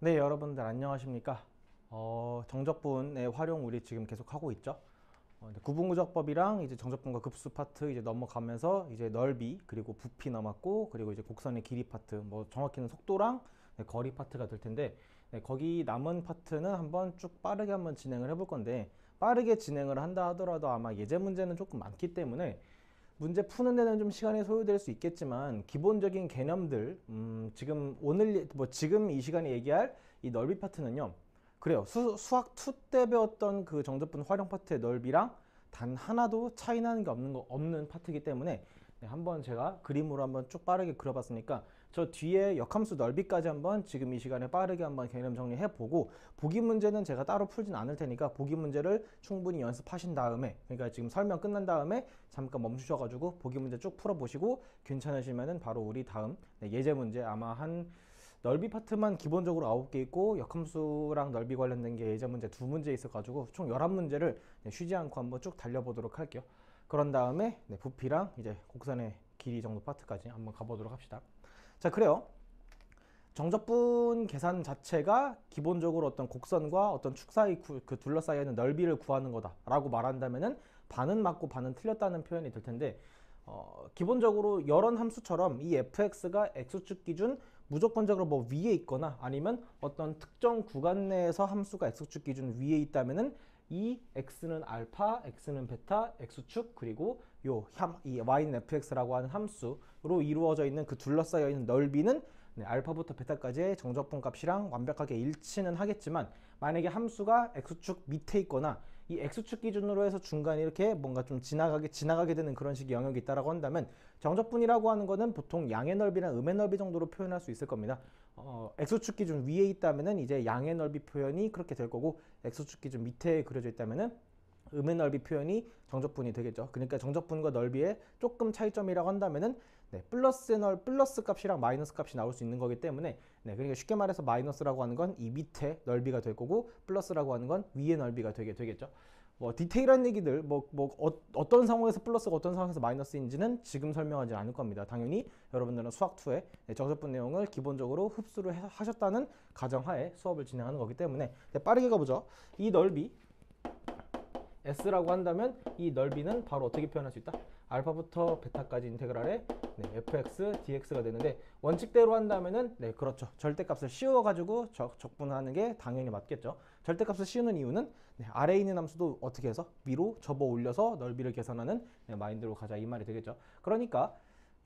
네, 여러분들 안녕하십니까? 정적분의 활용 우리 지금 계속 하고 있죠. 구분구적법이랑 이제 정적분과 급수 파트 이제 넘어가면서 이제 넓이 그리고 부피 남았고, 그리고 이제 곡선의 길이 파트, 뭐 정확히는 속도랑 거리 파트가 될 텐데, 거기 남은 파트는 한번 쭉 빠르게 한번 진행을 해볼 건데, 빠르게 진행을 한다 하더라도 아마 예제 문제는 조금 많기 때문에 문제 푸는 데는 좀 시간이 소요될 수 있겠지만, 기본적인 개념들, 지금 이 시간에 얘기할 이 넓이 파트는요, 그래요. 수학 2 때 배웠던 그 정적분 활용 파트의 넓이랑 단 하나도 차이 나는 게 없는 파트이기 때문에, 한번 제가 그림으로 한번 쭉 빠르게 그려봤으니까 저 뒤에 역함수 넓이까지 한번 지금 이 시간에 빠르게 한번 개념 정리해 보고, 보기 문제는 제가 따로 풀진 않을 테니까 보기 문제를 충분히 연습하신 다음에, 그러니까 지금 설명 끝난 다음에 잠깐 멈추셔가지고 보기 문제 쭉 풀어보시고 괜찮으시면은 바로 우리 다음 예제 문제, 아마 한 넓이 파트만 기본적으로 9개 있고 역함수랑 넓이 관련된 게 예제 문제 2문제 있어가지고 총 11문제를 쉬지 않고 한번 쭉 달려보도록 할게요. 그런 다음에 부피랑 이제 곡선의 길이 정도 파트까지 한번 가보도록 합시다. 자, 그래요. 정적분 계산 자체가 기본적으로 어떤 곡선과 어떤 축 사이 그 둘러싸여 있는 넓이를 구하는 거다라고 말한다면은 반은 맞고 반은 틀렸다는 표현이 될 텐데, 기본적으로 여러 함수처럼 이 fx가 x축 기준 무조건적으로 뭐 위에 있거나 아니면 어떤 특정 구간 내에서 함수가 x축 기준 위에 있다면은 이 x는 알파, x는 베타, x축, 그리고 이 y는 fx라고 하는 함수로 이루어져 있는 그 둘러싸여 있는 넓이는 알파부터 베타까지의 정적분 값이랑 완벽하게 일치는 하겠지만, 만약에 함수가 x축 밑에 있거나 이 x축 기준으로 해서 중간에 이렇게 뭔가 좀 지나가게 되는 그런 식의 영역이 있다라고 한다면, 정적분이라고 하는 거는 보통 양의 넓이랑 음의 넓이 정도로 표현할 수 있을 겁니다. x축 기준 위에 있다면은 이제 양의 넓이 표현이 그렇게 될 거고, x축 기준 밑에 그려져 있다면은 음의 넓이 표현이 정적분이 되겠죠. 그러니까 정적분과 넓이의 조금 차이점이라고 한다면은 플러스 값이랑 마이너스 값이 나올 수 있는 거기 때문에, 그러니까 쉽게 말해서 마이너스라고 하는 건 이 밑에 넓이가 될 거고, 플러스라고 하는 건 위의 넓이가 되겠죠. 뭐 디테일한 얘기들, 어떤 상황에서 플러스가 어떤 상황에서 마이너스인지는 지금 설명하지 않을 겁니다. 당연히 여러분들은 수학 2의 정적분 내용을 기본적으로 흡수를 하셨다는 가정하에 수업을 진행하는 거기 때문에, 빠르게 가보죠. 이 넓이 S라고 한다면 이 넓이는 바로 어떻게 표현할 수 있다? 알파부터 베타까지 인테그랄에 fx dx가 되는데, 원칙대로 한다면은 그렇죠. 절대값을 씌워가지고 적분하는 게 당연히 맞겠죠. 절대값을 씌우는 이유는 아래에 있는 함수도 어떻게 해서 위로 접어 올려서 넓이를 계산하는 마인드로 가자, 이 말이 되겠죠. 그러니까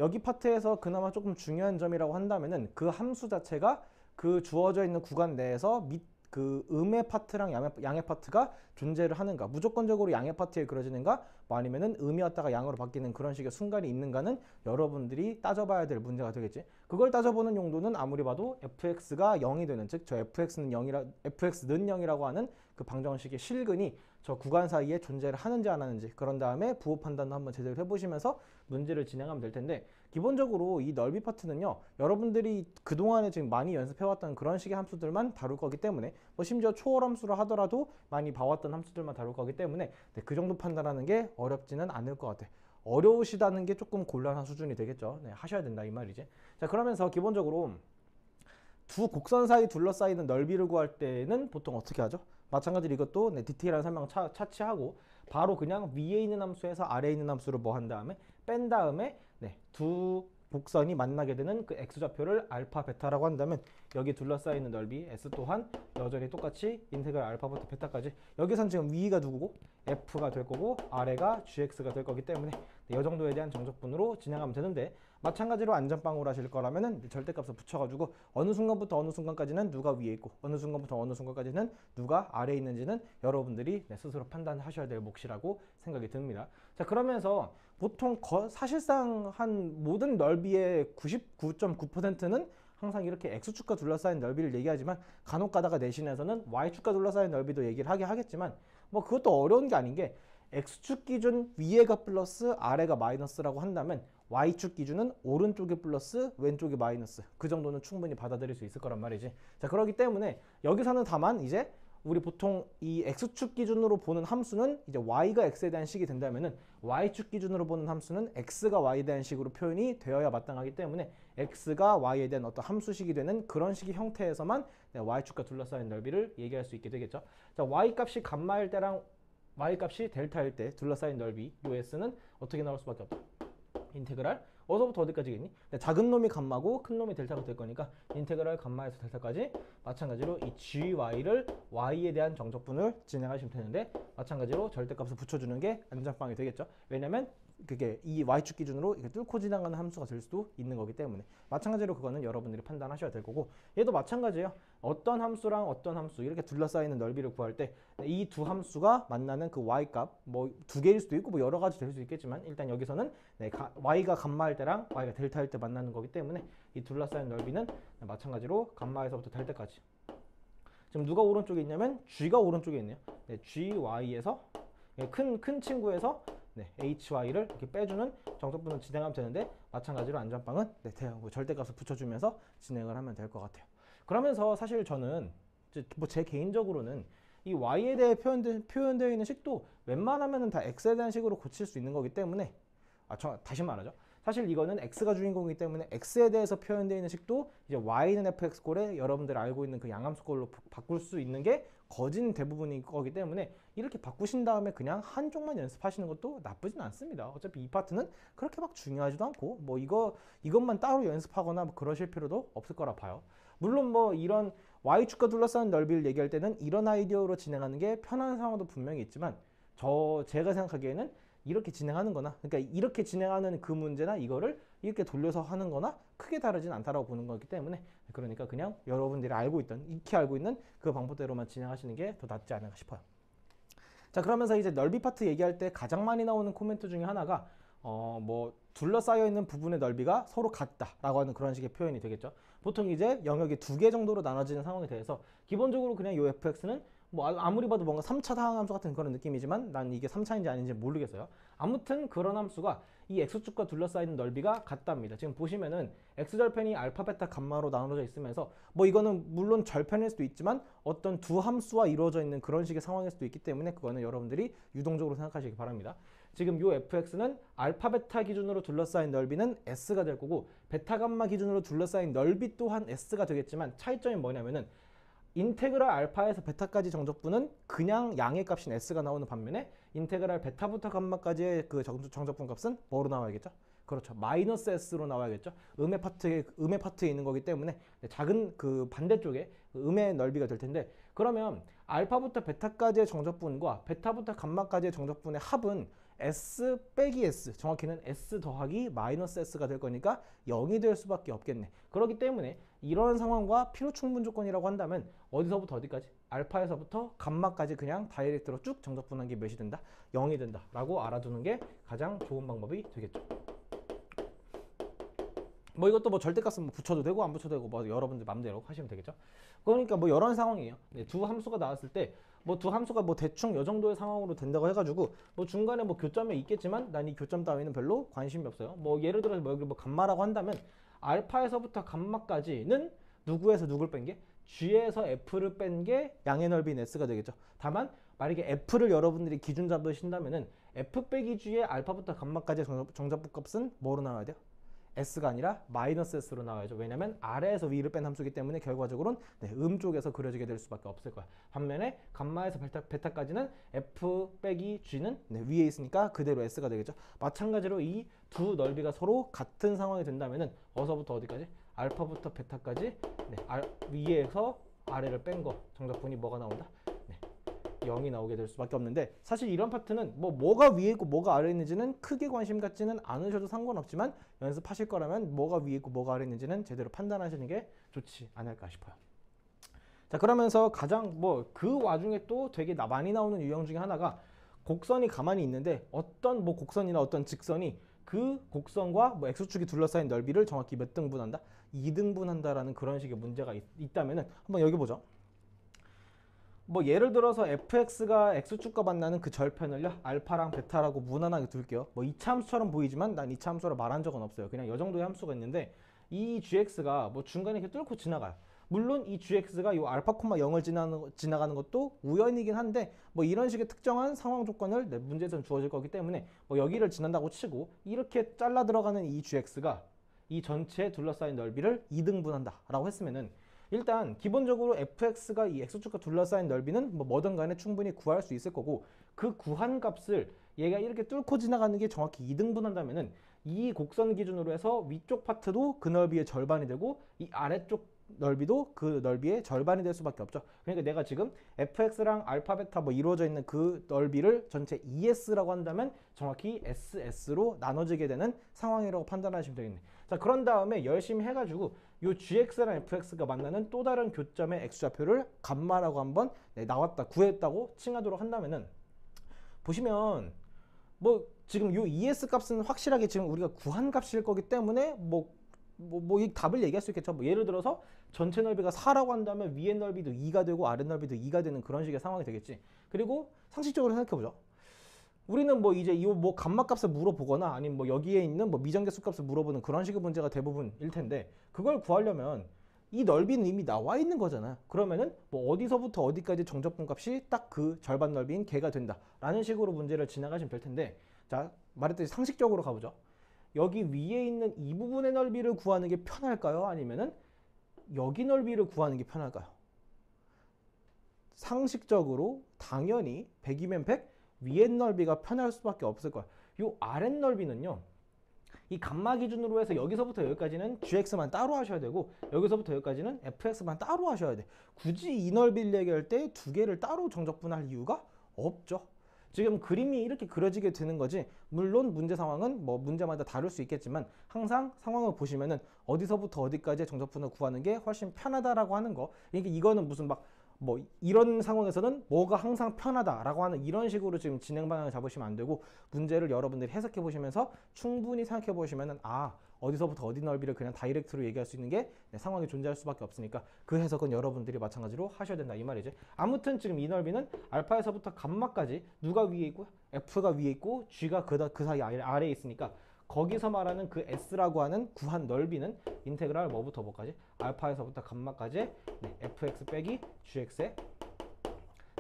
여기 파트에서 그나마 조금 중요한 점이라고 한다면은 그 함수 자체가 그 주어져 있는 구간 내에서 그 음의 파트랑 양의 파트가 존재를 하는가, 무조건적으로 양의 파트에 그려지는가, 뭐 아니면은 음이었다가 양으로 바뀌는 그런 식의 순간이 있는가는 여러분들이 따져봐야 될 문제가 되겠지. 그걸 따져보는 용도는 아무리 봐도 fx가 0이 되는, 즉 저 fx는 0이라고 하는 그 방정식의 실근이 저 구간 사이에 존재를 하는지 안 하는지, 그런 다음에 부호 판단도 한번 제대로 해보시면서 문제를 진행하면 될 텐데, 기본적으로 이 넓이 파트는요, 여러분들이 그동안에 지금 많이 연습해왔던 그런 식의 함수들만 다룰 거기 때문에, 뭐 심지어 초월 함수를 하더라도 많이 봐왔던 함수들만 다룰 거기 때문에 그 정도 판단하는 게 어렵지는 않을 것 같아. 어려우시다는 게 조금 곤란한 수준이 되겠죠. 하셔야 된다, 이 말이지. 자, 그러면서 기본적으로 두 곡선 사이 둘러싸이는 넓이를 구할 때는 보통 어떻게 하죠? 마찬가지로 이것도 디테일한 설명 차치하고 바로 그냥 위에 있는 함수에서 아래에 있는 함수를 뭐 한 다음에 뺀 다음에 두 곡선이 만나게 되는 그 x좌표를 알파 베타라고 한다면, 여기 둘러싸이는 넓이 s 또한 여전히 똑같이 인테그랄 알파부터 베타까지, 여기선 지금 위가 누구고 f가 될 거고 아래가 gx가 될 거기 때문에 이 정도에 대한 정적분으로 진행하면 되는데, 마찬가지로 안전빵으로 하실 거라면은 절대값을 붙여가지고 어느 순간부터 어느 순간까지는 누가 위에 있고 어느 순간부터 어느 순간까지는 누가 아래에 있는지는 여러분들이 스스로 판단하셔야 될 몫이라고 생각이 듭니다. 자, 그러면서 보통 사실상 한 모든 넓이의 99.9%는 항상 이렇게 x축과 둘러싸인 넓이를 얘기하지만, 간혹 가다가 내신에서는 y축과 둘러싸인 넓이도 얘기를 하겠지만, 뭐 그것도 어려운 게 아닌 게, x축 기준 위에가 플러스 아래가 마이너스라고 한다면 y축 기준은 오른쪽이 플러스 왼쪽이 마이너스, 그 정도는 충분히 받아들일 수 있을 거란 말이지. 자, 그렇기 때문에 여기서는 다만 이제 우리 보통 이 x축 기준으로 보는 함수는 이제 y가 x에 대한 식이 된다면은 y축 기준으로 보는 함수는 x가 y에 대한 식으로 표현이 되어야 마땅하기 때문에 x가 y에 대한 어떤 함수식이 되는 그런 식의 형태에서만 y축과 둘러싸인 넓이를 얘기할 수 있게 되겠죠. 자, y값이 감마일 때랑 y값이 델타일 때 둘러싸인 넓이 요 s는 어떻게 나올 수밖에 없다. 인테그랄 어디서부터 어디까지겠니? 작은 놈이 감마고 큰 놈이 델타가 될 거니까 인테그랄 감마에서 델타까지 마찬가지로 이 gy를 y에 대한 정적분을 진행하시면 되는데 마찬가지로 절대값을 붙여주는 게 안전빵이 되겠죠. 왜냐면 그게 이 y축 기준으로 이게 뚫고 지나가는 함수가 될 수도 있는 거기 때문에 마찬가지로 그거는 여러분들이 판단하셔야 될 거고 얘도 마찬가지예요. 어떤 함수랑 어떤 함수 이렇게 둘러싸이는 넓이를 구할 때 이 두 함수가 만나는 그 y값 뭐 두 개일 수도 있고 뭐 여러 가지 될 수 있겠지만 일단 여기서는 y가 감마일 때랑 y가 델타일 때 만나는 거기 때문에 이 둘러싸인 넓이는 마찬가지로 감마에서부터 델타까지 지금 누가 오른쪽에 있냐면 g가 오른쪽에 있네요. gy에서 큰 친구에서 hy를 이렇게 빼주는 정적분을 진행하면 되는데 마찬가지로 안전빵은 절대값을 붙여주면서 진행을 하면 될 것 같아요. 그러면서 사실 저는 뭐 제 개인적으로는 이 y에 대해 표현되어 있는 식도 웬만하면 다 x에 대한 식으로 고칠 수 있는 거기 때문에 다시 말하죠. 사실 이거는 x가 주인공이기 때문에 x에 대해서 표현되어 있는 식도 이제 y는 fx꼴에 여러분들 알고 있는 그 양함수꼴로 바꿀 수 있는 게 거진 대부분인 거기 때문에 이렇게 바꾸신 다음에 그냥 한쪽만 연습하시는 것도 나쁘진 않습니다. 어차피 이 파트는 그렇게 막 중요하지도 않고 뭐 이것만 따로 연습하거나 뭐 그러실 필요도 없을 거라 봐요. 물론 뭐 이런 y축과 둘러싸인 넓이를 얘기할 때는 이런 아이디어로 진행하는 게 편한 상황도 분명히 있지만 제가 생각하기에는 이렇게 진행하는 거나 그러니까 이렇게 진행하는 그 문제나 이거를 이렇게 돌려서 하는 거나 크게 다르진 않다라고 보는 거기 때문에 그러니까 그냥 여러분들이 익히 알고 있는 그 방법대로만 진행하시는 게 더 낫지 않을까 싶어요. 자, 그러면서 이제 넓이 파트 얘기할 때 가장 많이 나오는 코멘트 중에 하나가 뭐 둘러싸여 있는 부분의 넓이가 서로 같다라고 하는 그런 식의 표현이 되겠죠. 보통 이제 영역이 두 개 정도로 나눠지는 상황에 대해서 기본적으로 그냥 요 fx는 뭐 아무리 봐도 뭔가 3차 상함수 같은 그런 느낌이지만 난 이게 3차인지 아닌지 모르겠어요. 아무튼 그런 함수가 이 x축과 둘러싸이는 넓이가 같답니다. 지금 보시면은 x절편이 알파, 베타, 감마로 나눠져 있으면서 뭐 이거는 물론 절편일 수도 있지만 어떤 두 함수와 이루어져 있는 그런 식의 상황일 수도 있기 때문에 그거는 여러분들이 유동적으로 생각하시기 바랍니다. 지금 요 fx는 알파, 베타 기준으로 둘러싸인 넓이는 s가 될 거고 베타, 감마 기준으로 둘러싸인 넓이 또한 s가 되겠지만 차이점이 뭐냐면은 인테그랄 알파에서 베타까지 정적분은 그냥 양의 값인 s가 나오는 반면에 인테그랄 베타부터 감마까지의 그 정적분 값은 뭐로 나와야겠죠? 그렇죠. 마이너스 s로 나와야겠죠. 음의 파트에 있는 거기 때문에 작은 그 반대쪽에 음의 넓이가 될 텐데 그러면 알파부터 베타까지의 정적분과 베타부터 감마까지의 정적분의 합은 s 빼기 s, 정확히는 s 더하기 마이너스 s가 될 거니까 0이 될 수밖에 없겠네. 그렇기 때문에 이런 상황과 필요 충분 조건이라고 한다면 어디서부터 어디까지? 알파에서부터 감마까지 그냥 다이렉트로 쭉 정적분한 게 몇이 된다? 0이 된다 라고 알아두는 게 가장 좋은 방법이 되겠죠. 뭐 이것도 뭐 절대값은 뭐 붙여도 되고 안 붙여도 되고 뭐 여러분들 맘대로 하시면 되겠죠. 그러니까 뭐 이런 상황이에요. 두 함수가 나왔을 때 뭐 두 함수가 뭐 대충 요 정도의 상황으로 된다고 해가지고 뭐 중간에 뭐 교점이 있겠지만 난 이 교점 따위는 별로 관심이 없어요. 뭐 예를 들어서 뭐 여기 뭐 감마라고 한다면 알파에서부터 감마까지는 누구에서 누굴 뺀 게? g에서 f를 뺀 게 양의 넓이인 s가 되겠죠. 다만 만약에 f를 여러분들이 기준 잡으신다면은 f 빼기 g의 알파부터 감마까지의 정적분 값은 뭐로 나와야 돼요? s가 아니라 마이너스 s로 나와야죠. 왜냐면 아래에서 위를 뺀 함수이기 때문에 결과적으로는 쪽에서 그려지게 될 수밖에 없을 거야. 반면에 감마에서 베타까지는 f 빼기 g는 위에 있으니까 그대로 s가 되겠죠. 마찬가지로 이 두 넓이가 서로 같은 상황이 된다면은 어디서부터 어디까지? 알파부터 베타까지 위에서 아래를 뺀 거 정적분이 뭐가 나온다? 0이 나오게 될 수밖에 없는데 사실 이런 파트는 뭐가 위에 있고 뭐가 아래에 있는지는 크게 관심 갖지는 않으셔도 상관없지만 연습하실 거라면 뭐가 위에 있고 뭐가 아래에 있는지는 제대로 판단하시는 게 좋지 않을까 싶어요. 자, 그러면서 가장 그 와중에 또 되게 많이 나오는 유형 중에 하나가 곡선이 가만히 있는데 어떤 곡선이나 어떤 직선이 그 곡선과 x축이 둘러싸인 넓이를 정확히 몇 등분한다? 2등분한다라는 그런 식의 문제가 있다면은 한번 여기 보죠. 뭐 예를 들어서 fx가 x축과 만나는 그 절편을요 알파랑 베타라고 무난하게 둘게요. 뭐 이차 함수처럼 보이지만 난 이차 함수로 말한 적은 없어요. 그냥 이 정도의 함수가 있는데 이 gx가 뭐 중간에 이렇게 뚫고 지나가요. 물론 이 gx가 요 알파, 0을 지나가는 것도 우연이긴 한데 뭐 이런 식의 특정한 상황 조건을 문제에서는 주어질 거기 때문에 뭐 여기를 지난다고 치고 이렇게 잘라 들어가는 이 gx가 이 전체에 둘러싸인 넓이를 2등분한다 라고 했으면은 일단 기본적으로 fx가 이 x축과 둘러싸인 넓이는 뭐든 간에 충분히 구할 수 있을 거고 그 구한 값을 얘가 이렇게 뚫고 지나가는 게 정확히 2등분한다면은 이 곡선 기준으로 해서 위쪽 파트도 그 넓이의 절반이 되고 이 아래쪽 넓이도 그 넓이의 절반이 될 수밖에 없죠. 그러니까 내가 지금 fx랑 알파, 베타 뭐 이루어져 있는 그 넓이를 전체 ES라고 한다면 정확히 SS로 나눠지게 되는 상황이라고 판단하시면 되겠네. 자, 그런 다음에 열심히 해가지고 요 gx랑 fx가 만나는 또 다른 교점의 x좌표를 감마라고 한번 나왔다, 구했다고 칭하도록 한다면은 보시면 뭐 지금 요 ES 값은 확실하게 지금 우리가 구한 값일 거기 때문에 이 답을 얘기할 수 있겠죠. 뭐 예를 들어서 전체 넓이가 4라고 한다면 위의 넓이도 2가 되고 아래 넓이도 2가 되는 그런 식의 상황이 되겠지. 그리고 상식적으로 생각해보죠. 우리는 뭐 이제 이 뭐 감마 값을 물어보거나 아니면 뭐 여기에 있는 뭐 미정계수 값을 물어보는 그런 식의 문제가 대부분일 텐데 그걸 구하려면 이 넓이는 이미 나와 있는 거잖아요. 그러면은 뭐 어디서부터 어디까지 정적분 값이 딱 그 절반 넓이인 개가 된다 라는 식으로 문제를 지나가시면 될 텐데, 자 말했듯이 상식적으로 가보죠. 여기 위에 있는 이 부분의 넓이를 구하는 게 편할까요? 아니면은 여기 넓이를 구하는 게 편할까요? 상식적으로 당연히 100이면 100 위의 넓이가 편할 수밖에 없을 거야. 요 아랫 넓이는요, 이 감마 기준으로 해서 여기서부터 여기까지는 gx만 따로 하셔야 되고 여기서부터 여기까지는 fx만 따로 하셔야 돼. 굳이 이 넓이를 얘기할 때 두 개를 따로 정적분할 이유가 없죠. 지금 그림이 이렇게 그려지게 되는 거지. 물론 문제 상황은 뭐 문제마다 다를 수 있겠지만 항상 상황을 보시면은 어디서부터 어디까지의 정적분을 구하는 게 훨씬 편하다라고 하는 거. 그러니까 이거는 무슨 막 뭐 이런 상황에서는 뭐가 항상 편하다라고 하는 이런 식으로 지금 진행 방향을 잡으시면 안 되고 문제를 여러분들이 해석해 보시면서 충분히 생각해 보시면은 어디서부터 어디 넓이를 그냥 다이렉트로 얘기할 수 있는 게 상황이 존재할 수밖에 없으니까 그 해석은 여러분들이 마찬가지로 하셔야 된다 이 말이지. 아무튼 지금 이 넓이는 알파에서부터 감마까지 누가 위에 있고 f가 위에 있고 g가 그 사이 아래에 있으니까 거기서 말하는 그 s라고 하는 구한 넓이는 인테그랄 뭐부터 뭐까지? 알파에서부터 감마까지 fx 빼기 gx의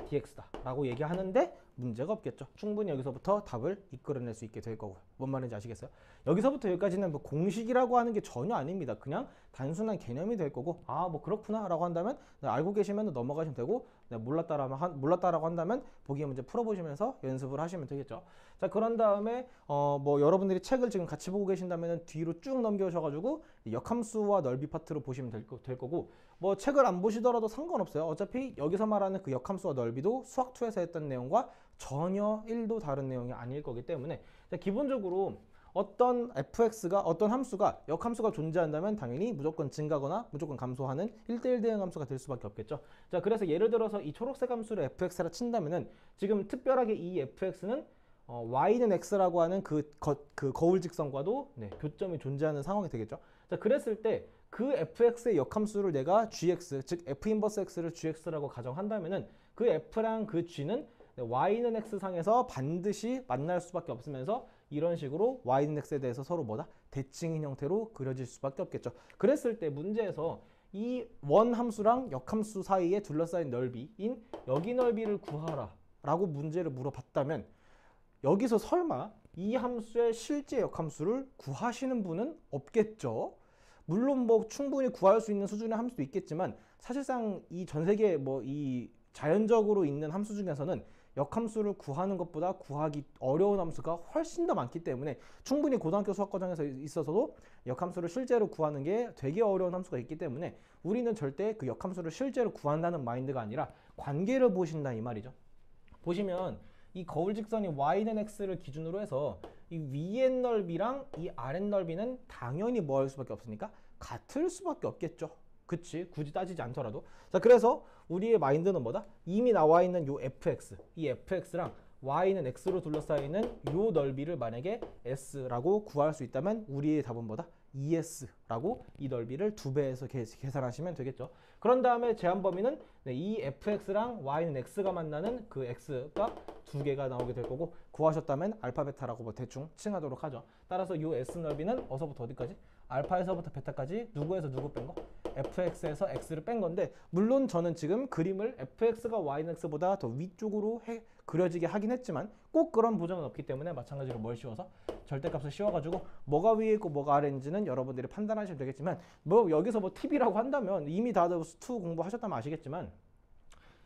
dx다 라고 얘기하는데 문제가 없겠죠. 충분히 여기서부터 답을 이끌어낼 수 있게 될 거고요. 뭔 말인지 아시겠어요? 여기서부터 여기까지는 뭐 공식이라고 하는 게 전혀 아닙니다. 그냥 단순한 개념이 될 거고 뭐 그렇구나 라고 한다면 알고 계시면 넘어가시면 되고 몰랐다라고 한다면 보기의 문제 풀어보시면서 연습을 하시면 되겠죠. 자, 그런 다음에 뭐 여러분들이 책을 지금 같이 보고 계신다면 뒤로 쭉 넘겨오셔가지고 역함수와 넓이 파트로 보시면 될 거고 뭐 책을 안 보시더라도 상관없어요. 어차피 여기서 말하는 그 역함수와 넓이도 수학2에서 했던 내용과 전혀 1도 다른 내용이 아닐 거기 때문에 자, 기본적으로 어떤 함수가 역함수가 존재한다면 당연히 무조건 증가거나 무조건 감소하는 1대1 대응 함수가 될 수밖에 없겠죠. 자, 그래서 예를 들어서 이 초록색 함수를 fx라 친다면은 지금 특별하게 이 fx는 y는 x라고 하는 그 거울 직선과도 교점이 존재하는 상황이 되겠죠. 자, 그랬을 때 그 fx의 역함수를 내가 gx, 즉 f 인버스 x를 gx라고 가정한다면은 그 f랑 그 g는 y는 x 상에서 반드시 만날 수밖에 없으면서 이런 식으로 y는 x에 대해서 서로 대칭인 형태로 그려질 수밖에 없겠죠. 그랬을 때 문제에서 이 원 함수랑 역함수 사이에 둘러싸인 넓이인 여기 넓이를 구하라 라고 문제를 물어봤다면 여기서 설마 이 함수의 실제 역함수를 구하시는 분은 없겠죠. 물론 뭐 충분히 구할 수 있는 수준의 함수도 있겠지만 사실상 이 전 세계 이 자연적으로 있는 함수 중에서는 역함수를 구하는 것보다 구하기 어려운 함수가 훨씬 더 많기 때문에 충분히 고등학교 수학 과정에서 있어서도 역함수를 실제로 구하는 게 되게 어려운 함수가 있기 때문에 우리는 절대 그 역함수를 실제로 구한다는 마인드가 아니라 관계를 보신다 이 말이죠. 보시면 이 거울 직선이 y는 x를 기준으로 해서 이 위의 넓이랑 이 아랫 넓이는 당연히 뭐 할 수밖에 없으니까 같을 수밖에 없겠죠. 그치? 굳이 따지지 않더라도. 자, 그래서 우리의 마인드는 뭐다? 이미 나와 있는 요 fx, 이 fx랑 y는 x로 둘러싸이는 요 넓이를 만약에 s라고 구할 수 있다면 우리의 답은 뭐다? ES라고 이 넓이를 2배에서 계산하시면 되겠죠. 그런 다음에 제한 범위는 이 fx랑 y는 x가 만나는 그 x가 2개가 나오게 될 거고 구하셨다면 알파 베타라고 뭐 대충 칭하도록 하죠. 따라서 이 s 넓이는 어서부터 어디까지? 알파에서부터 베타까지 누구에서 누구 뺀 거? fx에서 x를 뺀 건데, 물론 저는 지금 그림을 fx가 yx보다 더 위쪽으로 그려지게 하긴 했지만 꼭 그런 보장은 없기 때문에 마찬가지로 뭘 씌워서 절대값을 씌워가지고 뭐가 위에 있고 뭐가 아래 있는지는 여러분들이 판단하시면 되겠지만, 뭐 여기서 뭐 팁이라고 한다면 이미 다들 수 공부하셨다면 아시겠지만,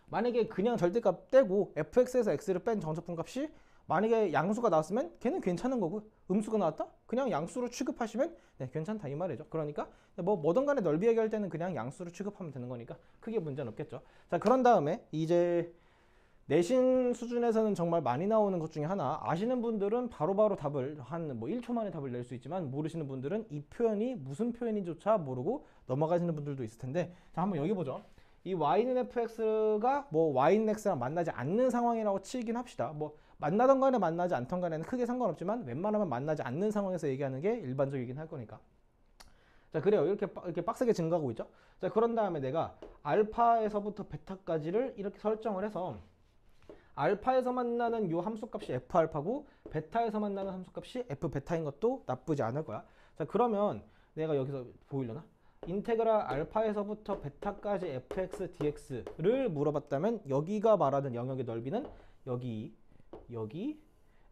만약에 그냥 절대값 떼고 fx에서 x를 뺀 정적분 값이 만약에 양수가 나왔으면 걔는 괜찮은 거고, 음수가 나왔다? 그냥 양수로 취급하시면 네, 괜찮다 이 말이죠. 그러니까 뭐 뭐든 간에 넓이 얘기할 때는 그냥 양수로 취급하면 되는 거니까 크게 문제는 없겠죠. 자, 그런 다음에 이제 내신 수준에서는 정말 많이 나오는 것 중에 하나, 아시는 분들은 바로바로 답을 한 뭐 1초 만에 답을 낼 수 있지만 모르시는 분들은 이 표현이 무슨 표현인지조차 모르고 넘어가시는 분들도 있을 텐데, 자, 한번 여기 보죠. 이 y는 fx가 뭐 y는 x랑 만나지 않는 상황이라고 치긴 합시다. 뭐 만나던 간에 만나지 않던 간에는 크게 상관없지만 웬만하면 만나지 않는 상황에서 얘기하는 게 일반적이긴 할 거니까. 자, 그래요. 이렇게 빡세게 증가하고 있죠. 자, 그런 다음에 내가 알파에서부터 베타까지를 이렇게 설정을 해서 알파에서 만나는 요 함수값이 f알파고 베타에서 만나는 함수값이 f베타인 것도 나쁘지 않을 거야. 자, 그러면 내가 여기서 보이려나? 인테그랄 알파에서부터 베타까지 fx dx를 물어봤다면 여기가 말하는 영역의 넓이는 여기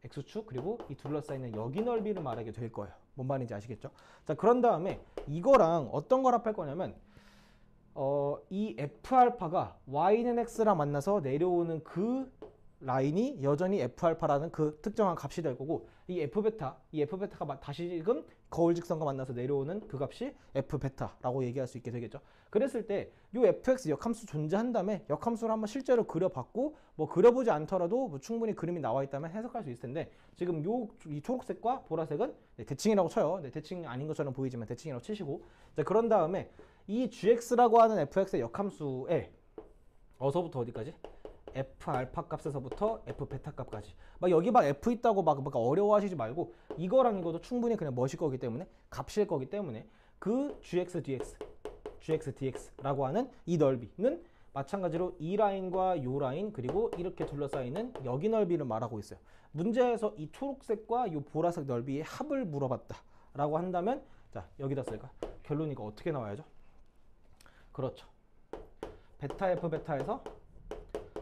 x축 그리고 이 둘러싸이는 여기 넓이를 말하게 될 거예요. 뭔 말인지 아시겠죠? 자, 그런 다음에 이거랑 어떤 걸 합할 거냐면 이 f알파가 y는 x랑 만나서 내려오는 그 라인이 여전히 f알파라는 그 특정한 값이 될 거고, 이 f베타가 다시금 거울직선과 만나서 내려오는 그 값이 f베타라고 얘기할 수 있게 되겠죠. 그랬을 때 이 fx 역함수 존재한 다음에 역함수를 한번 실제로 그려봤고, 뭐 그려보지 않더라도 뭐 충분히 그림이 나와 있다면 해석할 수 있을 텐데, 지금 이 초록색과 보라색은 대칭이라고 쳐요. 대칭 아닌 것처럼 보이지만 대칭이라고 치시고, 자, 그런 다음에 이 gx라고 하는 fx의 역함수에 어서부터 어디까지? f알파 값에서부터 f베타 값까지, 막 여기 막 f 있다고 막 어려워하시지 말고 이거랑 이것도 충분히 그냥 멋일 거기 때문에, 값일 거기 때문에 그 gx dx라고 하는 이 넓이는 마찬가지로 이 라인과 요 라인 그리고 이렇게 둘러싸이는 여기 넓이를 말하고 있어요. 문제에서 이 초록색과 이 보라색 넓이의 합을 물어봤다 라고 한다면, 자, 여기다 쓸까? 결론이 이거 어떻게 나와야죠? 그렇죠. 베타 f 베타에서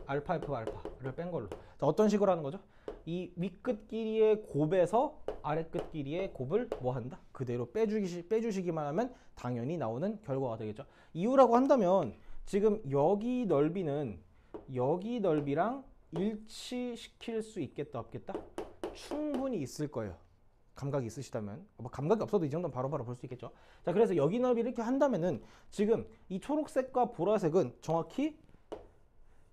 알파 f 알파를 뺀 걸로. 자, 어떤 식으로 하는 거죠? 이 윗끝 길이의 곱에서 아래 끝 길이의 곱을 뭐 한다? 그대로 빼주시기만 하면 당연히 나오는 결과가 되겠죠. 이유라고 한다면 지금 여기 넓이는 여기 넓이랑 일치시킬 수 있겠다 없겠다? 충분히 있을 거예요. 감각이 있으시다면. 뭐 감각이 없어도 이 정도는 바로바로 볼 수 있겠죠. 자, 그래서 여기 넓이 이렇게 한다면은 지금 이 초록색과 보라색은 정확히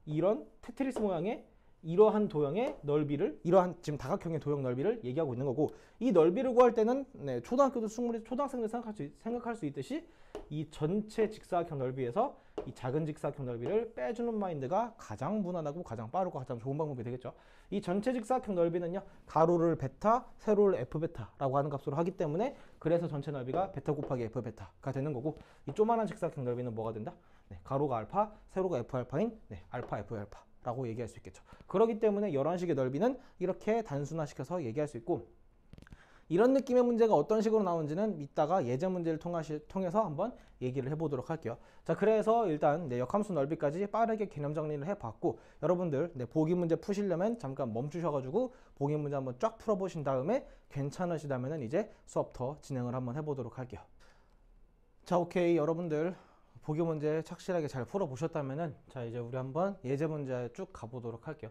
이런 테트리스 모양의 이러한 도형의 넓이를, 이러한 지금 다각형의 도형 넓이를 얘기하고 있는 거고, 이 넓이를 구할 때는 네, 초등학교도 충분히 초등학생들 생각할 수 있듯이 이 전체 직사각형 넓이에서 이 작은 직사각형 넓이를 빼주는 마인드가 가장 무난하고 가장 빠르고 가장 좋은 방법이 되겠죠. 이 전체 직사각형 넓이는요, 가로를 베타, 세로를 f베타라고 하는 값으로 하기 때문에, 그래서 전체 넓이가 베타 곱하기 f베타가 되는 거고, 이 조만한 직사각형 넓이는 뭐가 된다? 네, 가로가 알파, 세로가 f알파인 네, 알파 f알파 라고 얘기할 수 있겠죠. 그렇기 때문에 이런 식의 넓이는 이렇게 단순화시켜서 얘기할 수 있고, 이런 느낌의 문제가 어떤 식으로 나오는지는 이따가 예제 문제를 통해서 한번 얘기를 해보도록 할게요. 자, 그래서 일단 역함수 넓이까지 빠르게 개념 정리를 해봤고, 여러분들 보기 문제 푸시려면 잠깐 멈추셔가지고 보기 문제 한번 쫙 풀어보신 다음에 괜찮으시다면 이제 수업 더 진행을 한번 해보도록 할게요. 자, 오케이. 여러분들 보기 문제 착실하게 잘 풀어보셨다면은, 자, 이제 우리 한번 예제 문제 쭉 가보도록 할게요.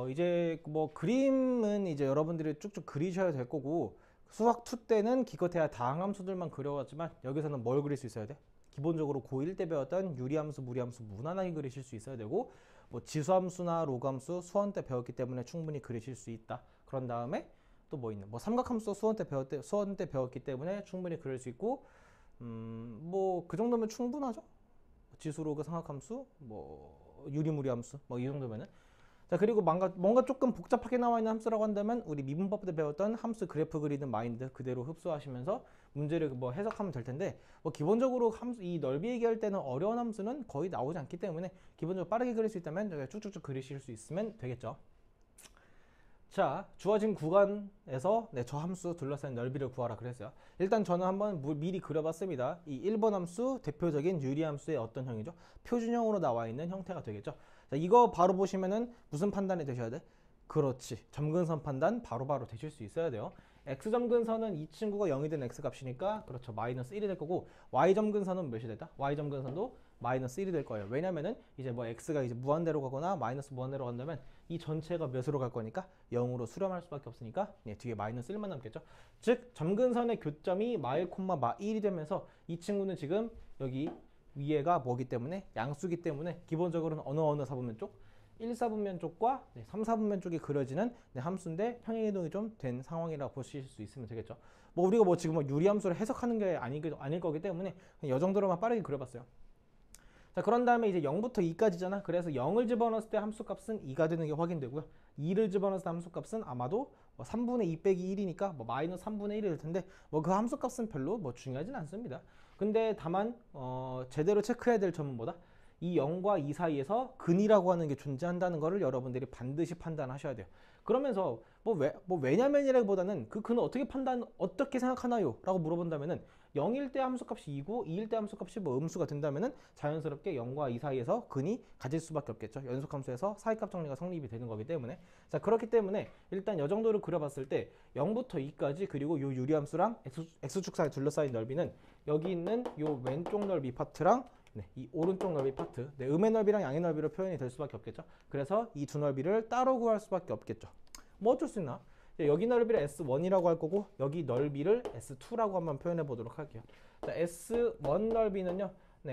이제 뭐 그림은 이제 여러분들이 쭉쭉 그리셔야 될 거고, 수학 2 때는 기껏해야 다항함수들만 그려왔지만 여기서는 뭘 그릴 수 있어야 돼? 기본적으로 고1 때 배웠던 유리함수, 무리함수 무난하게 그리실 수 있어야 되고, 뭐 지수함수나 로그함수 수원 때 배웠기 때문에 충분히 그리실 수 있다. 그런 다음에 또 뭐 있나? 뭐 삼각함수 수원 때 배웠기 때문에 충분히 그릴 수 있고, 뭐 그 정도면 충분하죠. 지수, 로그, 삼각함수, 뭐 유리무리함수, 뭐 이 정도면은. 자, 그리고 뭔가 조금 복잡하게 나와 있는 함수라고 한다면 우리 미분법 때 배웠던 함수 그래프 그리는 마인드 그대로 흡수하시면서 문제를 뭐 해석하면 될 텐데, 뭐 기본적으로 이 넓이 얘기할 때는 어려운 함수는 거의 나오지 않기 때문에 기본적으로 빠르게 그릴 수 있다면 쭉쭉쭉 그리실 수 있으면 되겠죠. 자, 주어진 구간에서 저 함수 둘러싼 넓이를 구하라 그랬어요. 일단 저는 한번 미리 그려봤습니다. 이 1번 함수 대표적인 유리함수의 어떤 형이죠? 표준형으로 나와 있는 형태가 되겠죠. 자, 이거 바로 보시면은 무슨 판단이 되셔야 돼? 그렇지. 점근선 판단 바로바로 되실 수 있어야 돼요. x점근선은 이 친구가 0이 된 x값이니까 그렇죠. 마이너스 1이 될 거고 y점근선은 몇이 됐다? y점근선도 마이너스 1이 될 거예요. 왜냐면은 이제 뭐 x가 이제 무한대로 가거나 마이너스 무한대로 간다면 이 전체가 몇으로 갈 거니까 0으로 수렴할 수밖에 없으니까 뒤에 마이너스 1만 남겠죠. 즉 점근선의 교점이 마일 콤마 마 1이 되면서 이 친구는 지금 여기 위에가 뭐기 때문에 양수기 때문에 기본적으로는 어느 사분면 쪽 1사분면 쪽과 3사분면 쪽이 그려지는 함수인데 평행이동이 좀 된 상황이라고 보실 수 있으면 되겠죠. 뭐 우리가 뭐 지금 뭐 유리함수를 해석하는 게 아닐 거기 때문에 이 정도로만 빠르게 그려봤어요. 자, 그런 다음에 이제 0부터 2까지잖아. 그래서 0을 집어넣었을 때 함수값은 2가 되는 게 확인되고요. 2를 집어넣었을 때 함수값은 아마도 뭐 3분의 2 빼기 1이니까 뭐 마이너스 3분의 1이 될 텐데 뭐 그 함수값은 별로 뭐 중요하진 않습니다. 근데 다만 제대로 체크해야 될 점은 뭐다? 이 0과 2 사이에서 근이라고 하는 게 존재한다는 것을 여러분들이 반드시 판단하셔야 돼요. 그러면서 왜냐면이라기보다는 그 근을 어떻게 생각하나요? 라고 물어본다면은 0일 때 함수값이 2고 2일 때 함수값이 뭐 음수가 된다면은 자연스럽게 0과 2 사이에서 근이 가질 수밖에 없겠죠. 연속함수에서 사이값 정리가 성립이 되는 거기 때문에. 자, 그렇기 때문에 일단 이 정도를 그려봤을 때 0부터 2까지 그리고 요 유리함수랑 x축 사이 둘러싸인 넓이는 여기 있는 요 왼쪽 넓이 파트랑 이 오른쪽 넓이 파트, 음의 넓이랑 양의 넓이로 표현이 될 수밖에 없겠죠. 그래서 이 두 넓이를 따로 구할 수밖에 없겠죠. 뭐 어쩔 수 있나? 여기 넓이를 S1이라고 할 거고 여기 넓이를 S2라고 한번 표현해 보도록 할게요. 자, S1 넓이는요.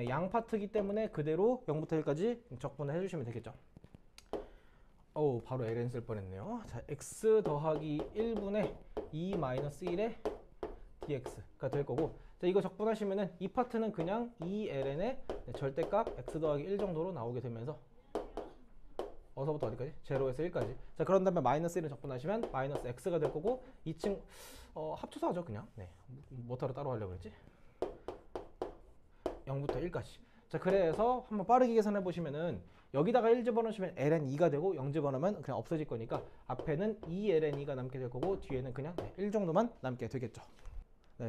양 파트이기 때문에 그대로 0부터 1까지 적분을 해주시면 되겠죠. 바로 ln 쓸 뻔했네요. 자, x 더하기 1분의 2 마이너스 1의 dx가 될 거고 자, 이거 적분하시면은 이 파트는 그냥 2ln의 절대값 x 더하기 1 정도로 나오게 되면서 어서부터 어디까지? 0에서 1까지. 자, 그런 다음에 마이너스 1을 적분하시면 마이너스 x가 될 거고 이 친구 합쳐서 하죠 그냥. 뭐하러 따로 하려고 그랬지? 0부터 1까지. 자, 그래서 한번 빠르게 계산해 보시면은 여기다가 1 집어넣으시면 ln 2가 되고 0 집어넣으면 그냥 없어질 거니까 앞에는 2ln 2가 남게 될 거고 뒤에는 그냥 1 정도만 남게 되겠죠.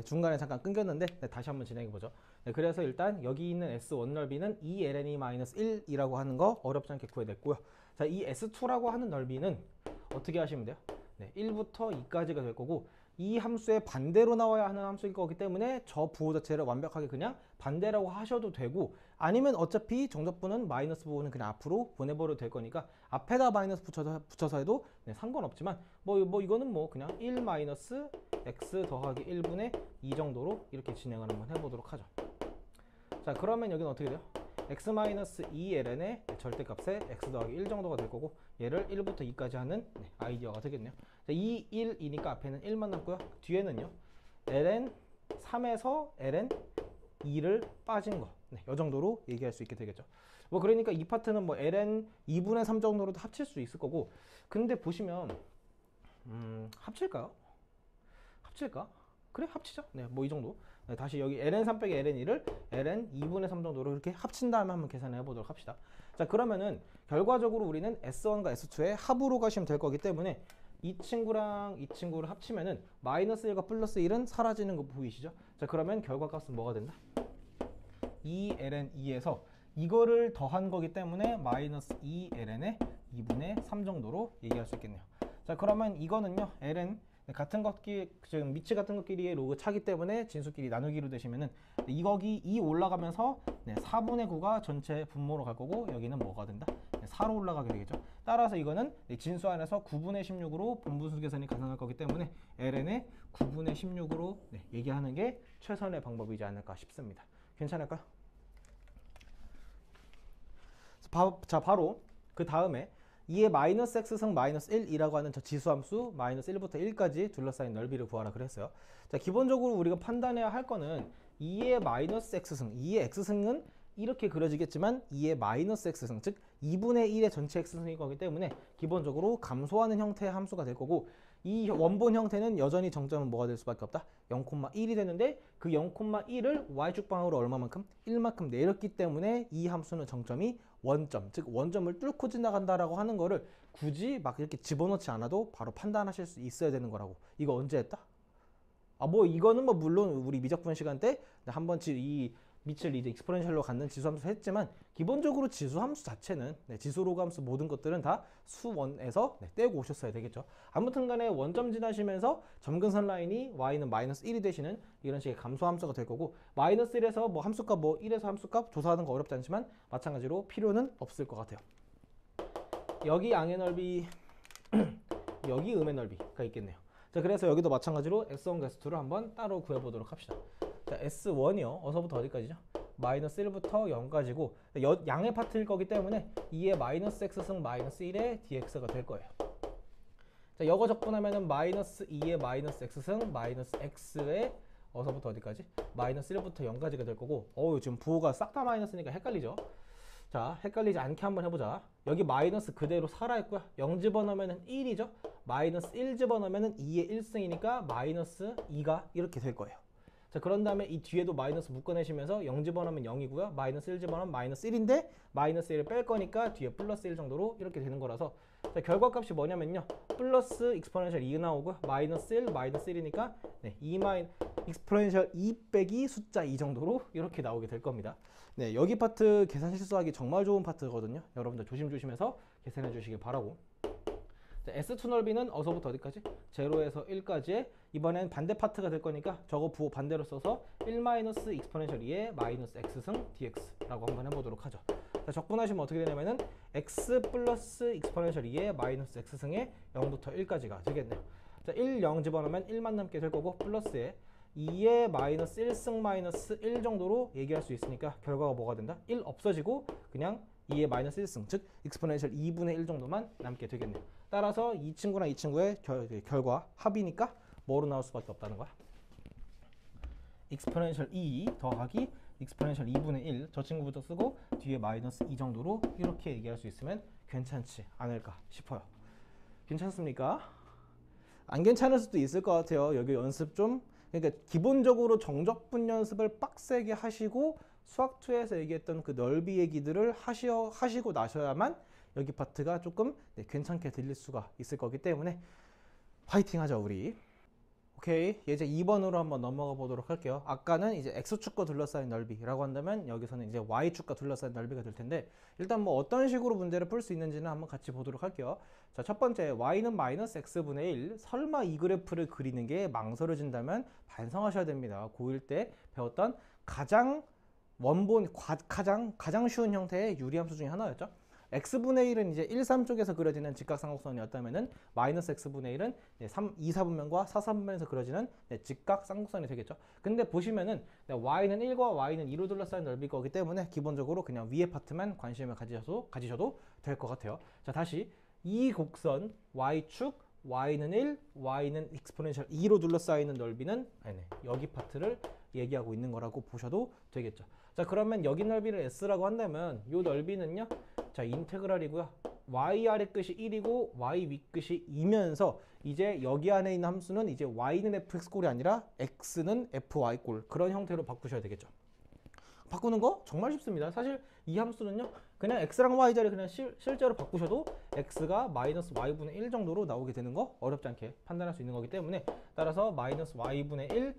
중간에 잠깐 끊겼는데 다시 한번 진행해 보죠. 그래서 일단 여기 있는 S1 넓이는 2ln-1이라고 하는 거 어렵지 않게 구해냈고요. 자, 이 S2라고 하는 넓이는 어떻게 하시면 돼요? 1부터 2까지가 될 거고 이 함수의 반대로 나와야 하는 함수일 거기 때문에 저 부호 자체를 완벽하게 그냥 반대라고 하셔도 되고 아니면 어차피 정적분은 마이너스 부호는 그냥 앞으로 보내버려도 될 거니까 앞에다 마이너스 붙여서 해도 상관없지만 뭐 이거는 뭐 그냥 1 마이너스 x 더하기 1분의 2 정도로 이렇게 진행을 한번 해보도록 하죠. 자, 그러면 여기는 어떻게 돼요? x 마이너스 2ln의 절대값에 x 더하기 1 정도가 될 거고 얘를 1부터 2까지 하는 아이디어가 되겠네요. 자, 2, 1이니까 앞에는 1만 남고요. 뒤에는요. ln 3에서 ln 2를 빠진 거. 이 정도로 얘기할 수 있게 되겠죠. 뭐 그러니까 이 파트는 뭐 ln 2분의 3 정도로도 합칠 수 있을 거고 근데 보시면 합칠까요? 합칠까? 그래 합치자. 뭐 이 정도. 다시 여기 ln 3 빼기 ln 2를 ln 2분의 3 정도로 이렇게 합친 다음에 한번 계산해 보도록 합시다. 자, 그러면은 결과적으로 우리는 S1과 S2의 합으로 가시면 될 거기 때문에 이 친구랑 이 친구를 합치면은 마이너스 1과 플러스 1은 사라지는 거 보이시죠? 자, 그러면 결과값은 뭐가 된다? 2ln 2에서 이거를 더한 거기 때문에 마이너스 2ln의 2분의 3 정도로 얘기할 수 있겠네요. 자, 그러면 이거는요. ln 같은 것끼리 지금 미치 같은 것끼리의 로그 차기 때문에 진수끼리 나누기로 되시면은 이거기 2 올라가면서 4분의 9가 전체 분모로 갈 거고 여기는 뭐가 된다? 4로 올라가게 되겠죠. 따라서 이거는 진수 안에서 9분의 16으로 분분수 계산이 가능할 거기 때문에 ln의 9분의 16으로 얘기하는 게 최선의 방법이지 않을까 싶습니다. 괜찮을까요? 자, 바로 그 다음에 2의 마이너스 x승 마이너스 1이라고 하는 저 지수함수 마이너스 1부터 1까지 둘러싸인 넓이를 구하라 그랬어요. 자, 기본적으로 우리가 판단해야 할 거는 2의 마이너스 x승, 2의 x승은 이렇게 그려지겠지만 2의 마이너스 x승, 즉 2분의 1의 전체 x승일 거기 때문에 기본적으로 감소하는 형태의 함수가 될 거고 이 원본 형태는 여전히 정점은 뭐가 될 수밖에 없다? 0,1이 되는데 그 0,1을 y축 방향으로 얼마만큼? 1만큼 내렸기 때문에 이 함수는 정점이 원점, 즉 원점을 뚫고 지나간다라고 하는 거를 굳이 막 이렇게 집어넣지 않아도 바로 판단하실 수 있어야 되는 거라고. 이거 언제 했다? 뭐 이거는 뭐 물론 우리 미적분 시간 때 한번 이 밑을 이제 익스포넨셜로 갖는 지수함수 했지만 기본적으로 지수함수 자체는 지수로그함수 모든 것들은 다 수원에서 떼고 오셨어야 되겠죠. 아무튼 간에 원점 지나시면서 점근선 라인이 y는 마이너스 1이 되시는 이런 식의 감소함수가 될 거고 마이너스 1에서 뭐 함수값 뭐 1에서 함수값 조사하는 거 어렵지 않지만 마찬가지로 필요는 없을 것 같아요. 여기 양의 넓이 여기 음의 넓이가 있겠네요. 자, 그래서 여기도 마찬가지로 S1과 S2를 한번 따로 구해보도록 합시다. 자, S1이요. 어서부터 어디까지죠? 마이너스 1부터 0까지고 양의 파트일 거기 때문에 2의 마이너스 x승 마이너스 1의 dx가 될 거예요. 자, 이거 적분하면은 마이너스 2의 마이너스 x승 마이너스 x의 어서부터 어디까지? 마이너스 1부터 0까지가 될 거고 지금 부호가 싹 다 마이너스니까 헷갈리죠? 자, 헷갈리지 않게 한번 해보자. 여기 마이너스 그대로 살아있고요. 0 집어넣으면 1이죠. 마이너스 1 집어넣으면 2의 1승이니까 마이너스 2가 이렇게 될 거예요. 자, 그런 다음에 이 뒤에도 마이너스 묶어내시면서 0 집어넣으면 0이고요. 마이너스 1 집어넣으면 마이너스 1인데 마이너스 1을 뺄 거니까 뒤에 플러스 1 정도로 이렇게 되는 거라서 자, 결과값이 뭐냐면요. 플러스 익스포넨셜 2 나오고요. 마이너스 1, 마이너스 1이니까 2 익스포넨셜 2 빼기 숫자 2 정도로 이렇게 나오게 될 겁니다. 네, 여기 파트 계산 실수하기 정말 좋은 파트거든요. 여러분들 조심조심해서 계산해 주시길 바라고. 자, S2 넓이는 어서부터 어디까지? 0에서 1까지의 이번엔 반대 파트가 될 거니까 저거 부호 반대로 써서 1 마이너스 익스포넨셜 2의 마이너스 x승 dx라고 한번 해보도록 하죠. 자, 적분하시면 어떻게 되냐면은 x 플러스 익스포넨셜 2의 마이너스 x승의 0부터 1까지가 되겠네요. 자, 1, 0 집어넣으면 1만 남게 될 거고 플러스에 2의 마이너스 1승 마이너스 1 정도로 얘기할 수 있으니까 결과가 뭐가 된다? 1 없어지고 그냥 2의 마이너스 1승 즉 익스포넨셜 2분의 1 정도만 남게 되겠네요. 따라서 이 친구랑 이 친구의 결과 합이니까 뭐로 나올 수밖에 없다는 거야? 익스포넨셜 2 더하기 익스포넨셜 2분의 1 저 친구부터 쓰고 뒤에 마이너스 2 정도로 이렇게 얘기할 수 있으면 괜찮지 않을까 싶어요. 괜찮습니까? 안 괜찮을 수도 있을 것 같아요. 여기 연습 좀 그러니까 기본적으로 정적분 연습을 빡세게 하시고 수학2에서 얘기했던 그 넓이 얘기들을 하시고 나셔야만 여기 파트가 조금 괜찮게 들릴 수가 있을 거기 때문에 화이팅 하자 우리. 오케이, 이제 2번으로 한번 넘어가 보도록 할게요. 아까는 이제 X축과 둘러싸인 넓이라고 한다면 여기서는 이제 Y축과 둘러싸인 넓이가 될 텐데 일단 뭐 어떤 식으로 문제를 풀 수 있는지는 한번 같이 보도록 할게요. 자, 첫 번째 Y는 마이너스 X분의 1 설마 이 그래프를 그리는 게 망설여진다면 반성하셔야 됩니다. 고1 때 배웠던 가장 쉬운 형태의 유리함수 중에 하나였죠. x분의 1은 이제 1, 3쪽에서 그려지는 직각삼각선이었다면은 마이너스 x분의 1은 2, 4분면과 4, 3분면에서 그려지는 직각삼각선이 되겠죠. 근데 보시면은 y는 1과 y는 2로 둘러싸인 넓이일 거기 때문에 기본적으로 그냥 위에 파트만 관심을 가지셔도 될 것 같아요. 자, 다시 이 곡선 y축 y는 1, y는 익스포넨셜 2로 둘러싸이는 넓이는 여기 파트를 얘기하고 있는 거라고 보셔도 되겠죠. 자, 그러면 여기 넓이를 s라고 한다면 이 넓이는요. 자, 인테그랄이고요. y 아래 끝이 1이고 y 위 끝이 2면서 이제 여기 안에 있는 함수는 이제 y는 fx꼴이 아니라 x는 fy꼴 그런 형태로 바꾸셔야 되겠죠. 바꾸는 거 정말 쉽습니다. 사실 이 함수는요. 그냥 x랑 y 자리 그냥 실제로 바꾸셔도 x가 마이너스 y분의 1 정도로 나오게 되는 거 어렵지 않게 판단할 수 있는 거기 때문에 따라서 마이너스 y분의 1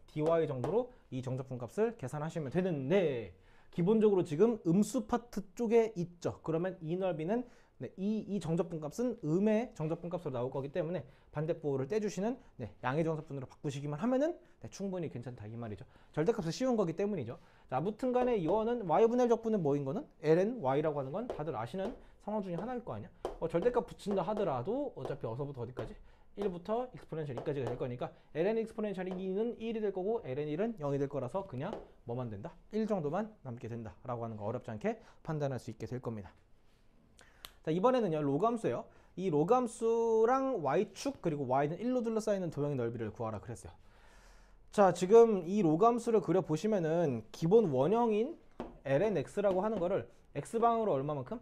dy 정도로 이 정적분 값을 계산하시면 되는데 기본적으로 지금 음수 파트 쪽에 있죠. 그러면 이 넓이는 이 정적분 값은 음의 정적분 값으로 나올 거기 때문에 반대부호를 떼주시는 양의 정적분으로 바꾸시기만 하면은 충분히 괜찮다 이 말이죠. 절대값은 쉬운 거기 때문이죠. 자, 아무튼 간에 이거는 y분의 1 적분은 뭐인 거는 ln y라고 하는 건 다들 아시는 상황 중에 하나일 거 아니야. 절대값 붙인다 하더라도 어차피 어서부터 어디까지? 1부터 익스포넨셜 2까지가 될 거니까 ln 익스포넨셜 2는 1이 될 거고 ln 1은 0이 될 거라서 그냥 뭐만 된다? 1 정도만 남게 된다 라고 하는 거 어렵지 않게 판단할 수 있게 될 겁니다. 자, 이번에는요 로그함수예요. 이 로그함수랑 y축 그리고 y는 1로 둘러싸이는 도형의 넓이를 구하라 그랬어요. 자, 지금 이 로그함수를 그려보시면은 기본 원형인 ln x라고 하는 거를 x방으로 얼마만큼?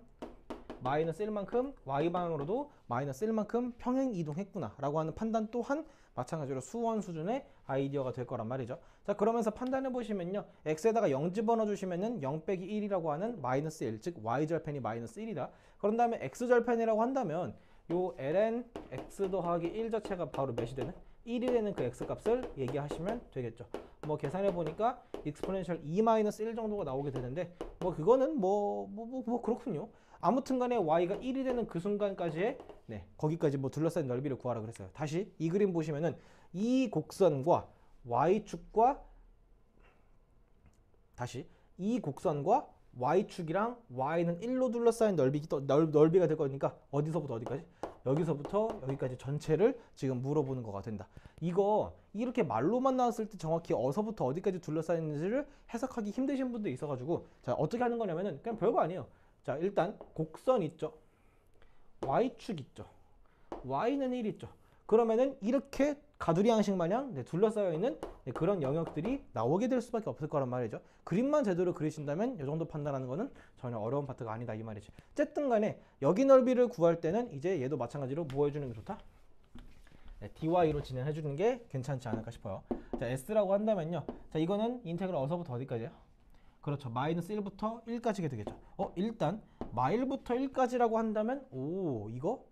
마이너스 1만큼 y 방향으로도 마이너스 1만큼 평행 이동했구나 라고 하는 판단 또한 마찬가지로 수원 수준의 아이디어가 될 거란 말이죠. 자, 그러면서 판단해 보시면요, x에다가 0 집어넣어 주시면은 0 빼기 1이라고 하는 마이너스 1, 즉 y절편이 마이너스 1이다. 그런 다음에 x절편이라고 한다면 요 ln x 더하기 1 자체가 바로 몇이 되는? 1이 되는 그 x값을 얘기하시면 되겠죠. 뭐 계산해 보니까 익스포넨셜 2-1 정도가 나오게 되는데 뭐 그거는 뭐 그렇군요. 아무튼 간에 y가 1이 되는 그 순간까지의 거기까지 뭐 둘러싼 넓이를 구하라 그랬어요. 다시 이 그림 보시면은 이 곡선과 y축과 y축이랑 y는 1로 둘러싸인 넓이가 될 거니까 어디서부터 어디까지? 여기서부터 여기까지 전체를 지금 물어보는 거가 된다. 이거 이렇게 말로만 나왔을 때 정확히 어디서부터 어디까지 둘러싸이는지를 해석하기 힘드신 분도 있어가지고, 자, 어떻게 하는 거냐면은 그냥 별거 아니에요. 자, 일단 곡선 있죠, y축 있죠, y는 1 있죠. 그러면은 이렇게 가두리 양식 마냥 둘러싸여 있는 그런 영역들이 나오게 될 수밖에 없을 거란 말이죠. 그림만 제대로 그리신다면 이 정도 판단하는 거는 전혀 어려운 파트가 아니다 이 말이지. 어쨌든 간에 여기 넓이를 구할 때는 이제 얘도 마찬가지로 뭐 해주는 게 좋다? dy로 진행해 주는 게 괜찮지 않을까 싶어요. 자, s라고 한다면요, 자, 이거는 인테그럴 어서부터 어디까지예요? 그렇죠, 마이너스 1부터 1까지가 되겠죠. 일단 마일부터 1까지라고 한다면 이거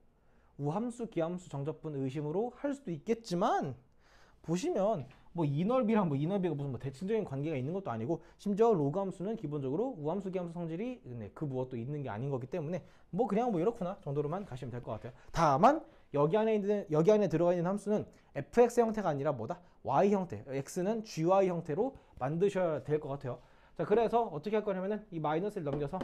우함수, 기함수, 정적분 의심으로 할 수도 있겠지만, 보시면 뭐 이 넓이랑 뭐 이 넓이가 무슨 뭐 대칭적인 관계가 있는 것도 아니고, 심지어 로그 함수는 기본적으로 우함수, 기함수 성질이 그 무엇도 있는 게 아닌 거기 때문에 뭐 그냥 뭐 이렇구나 정도로만 가시면 될 것 같아요. 다만 여기 안에 들어가 있는 함수는 fx 형태가 아니라 뭐다? y 형태, x는 gy 형태로 만드셔야 될 것 같아요. 자, 그래서 어떻게 할 거냐면은 이 마이너스를 넘겨서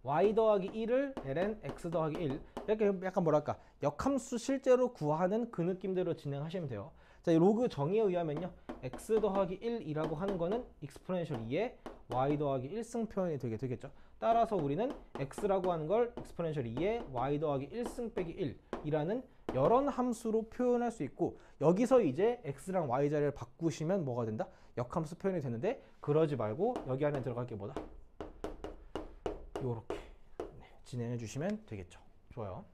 y 더하기 1을 ln x 더하기 1, 이렇게 약간 뭐랄까 역함수 실제로 구하는 그 느낌대로 진행하시면 돼요. 자, 이 로그 정의에 의하면요, x 더하기 1이라고 하는 거는 익스포넨셜 2의 y 더하기 1승 표현이 되겠죠. 따라서 우리는 x라고 하는 걸 익스포넨셜 2의 y 더하기 1승 빼기 1이라는 여러 함수로 표현할 수 있고, 여기서 이제 x랑 y 자리를 바꾸시면 뭐가 된다? 역함수 표현이 되는데, 그러지 말고 여기 안에 들어갈 게 뭐다? 요렇게 진행해 주시면 되겠죠. 좋아요.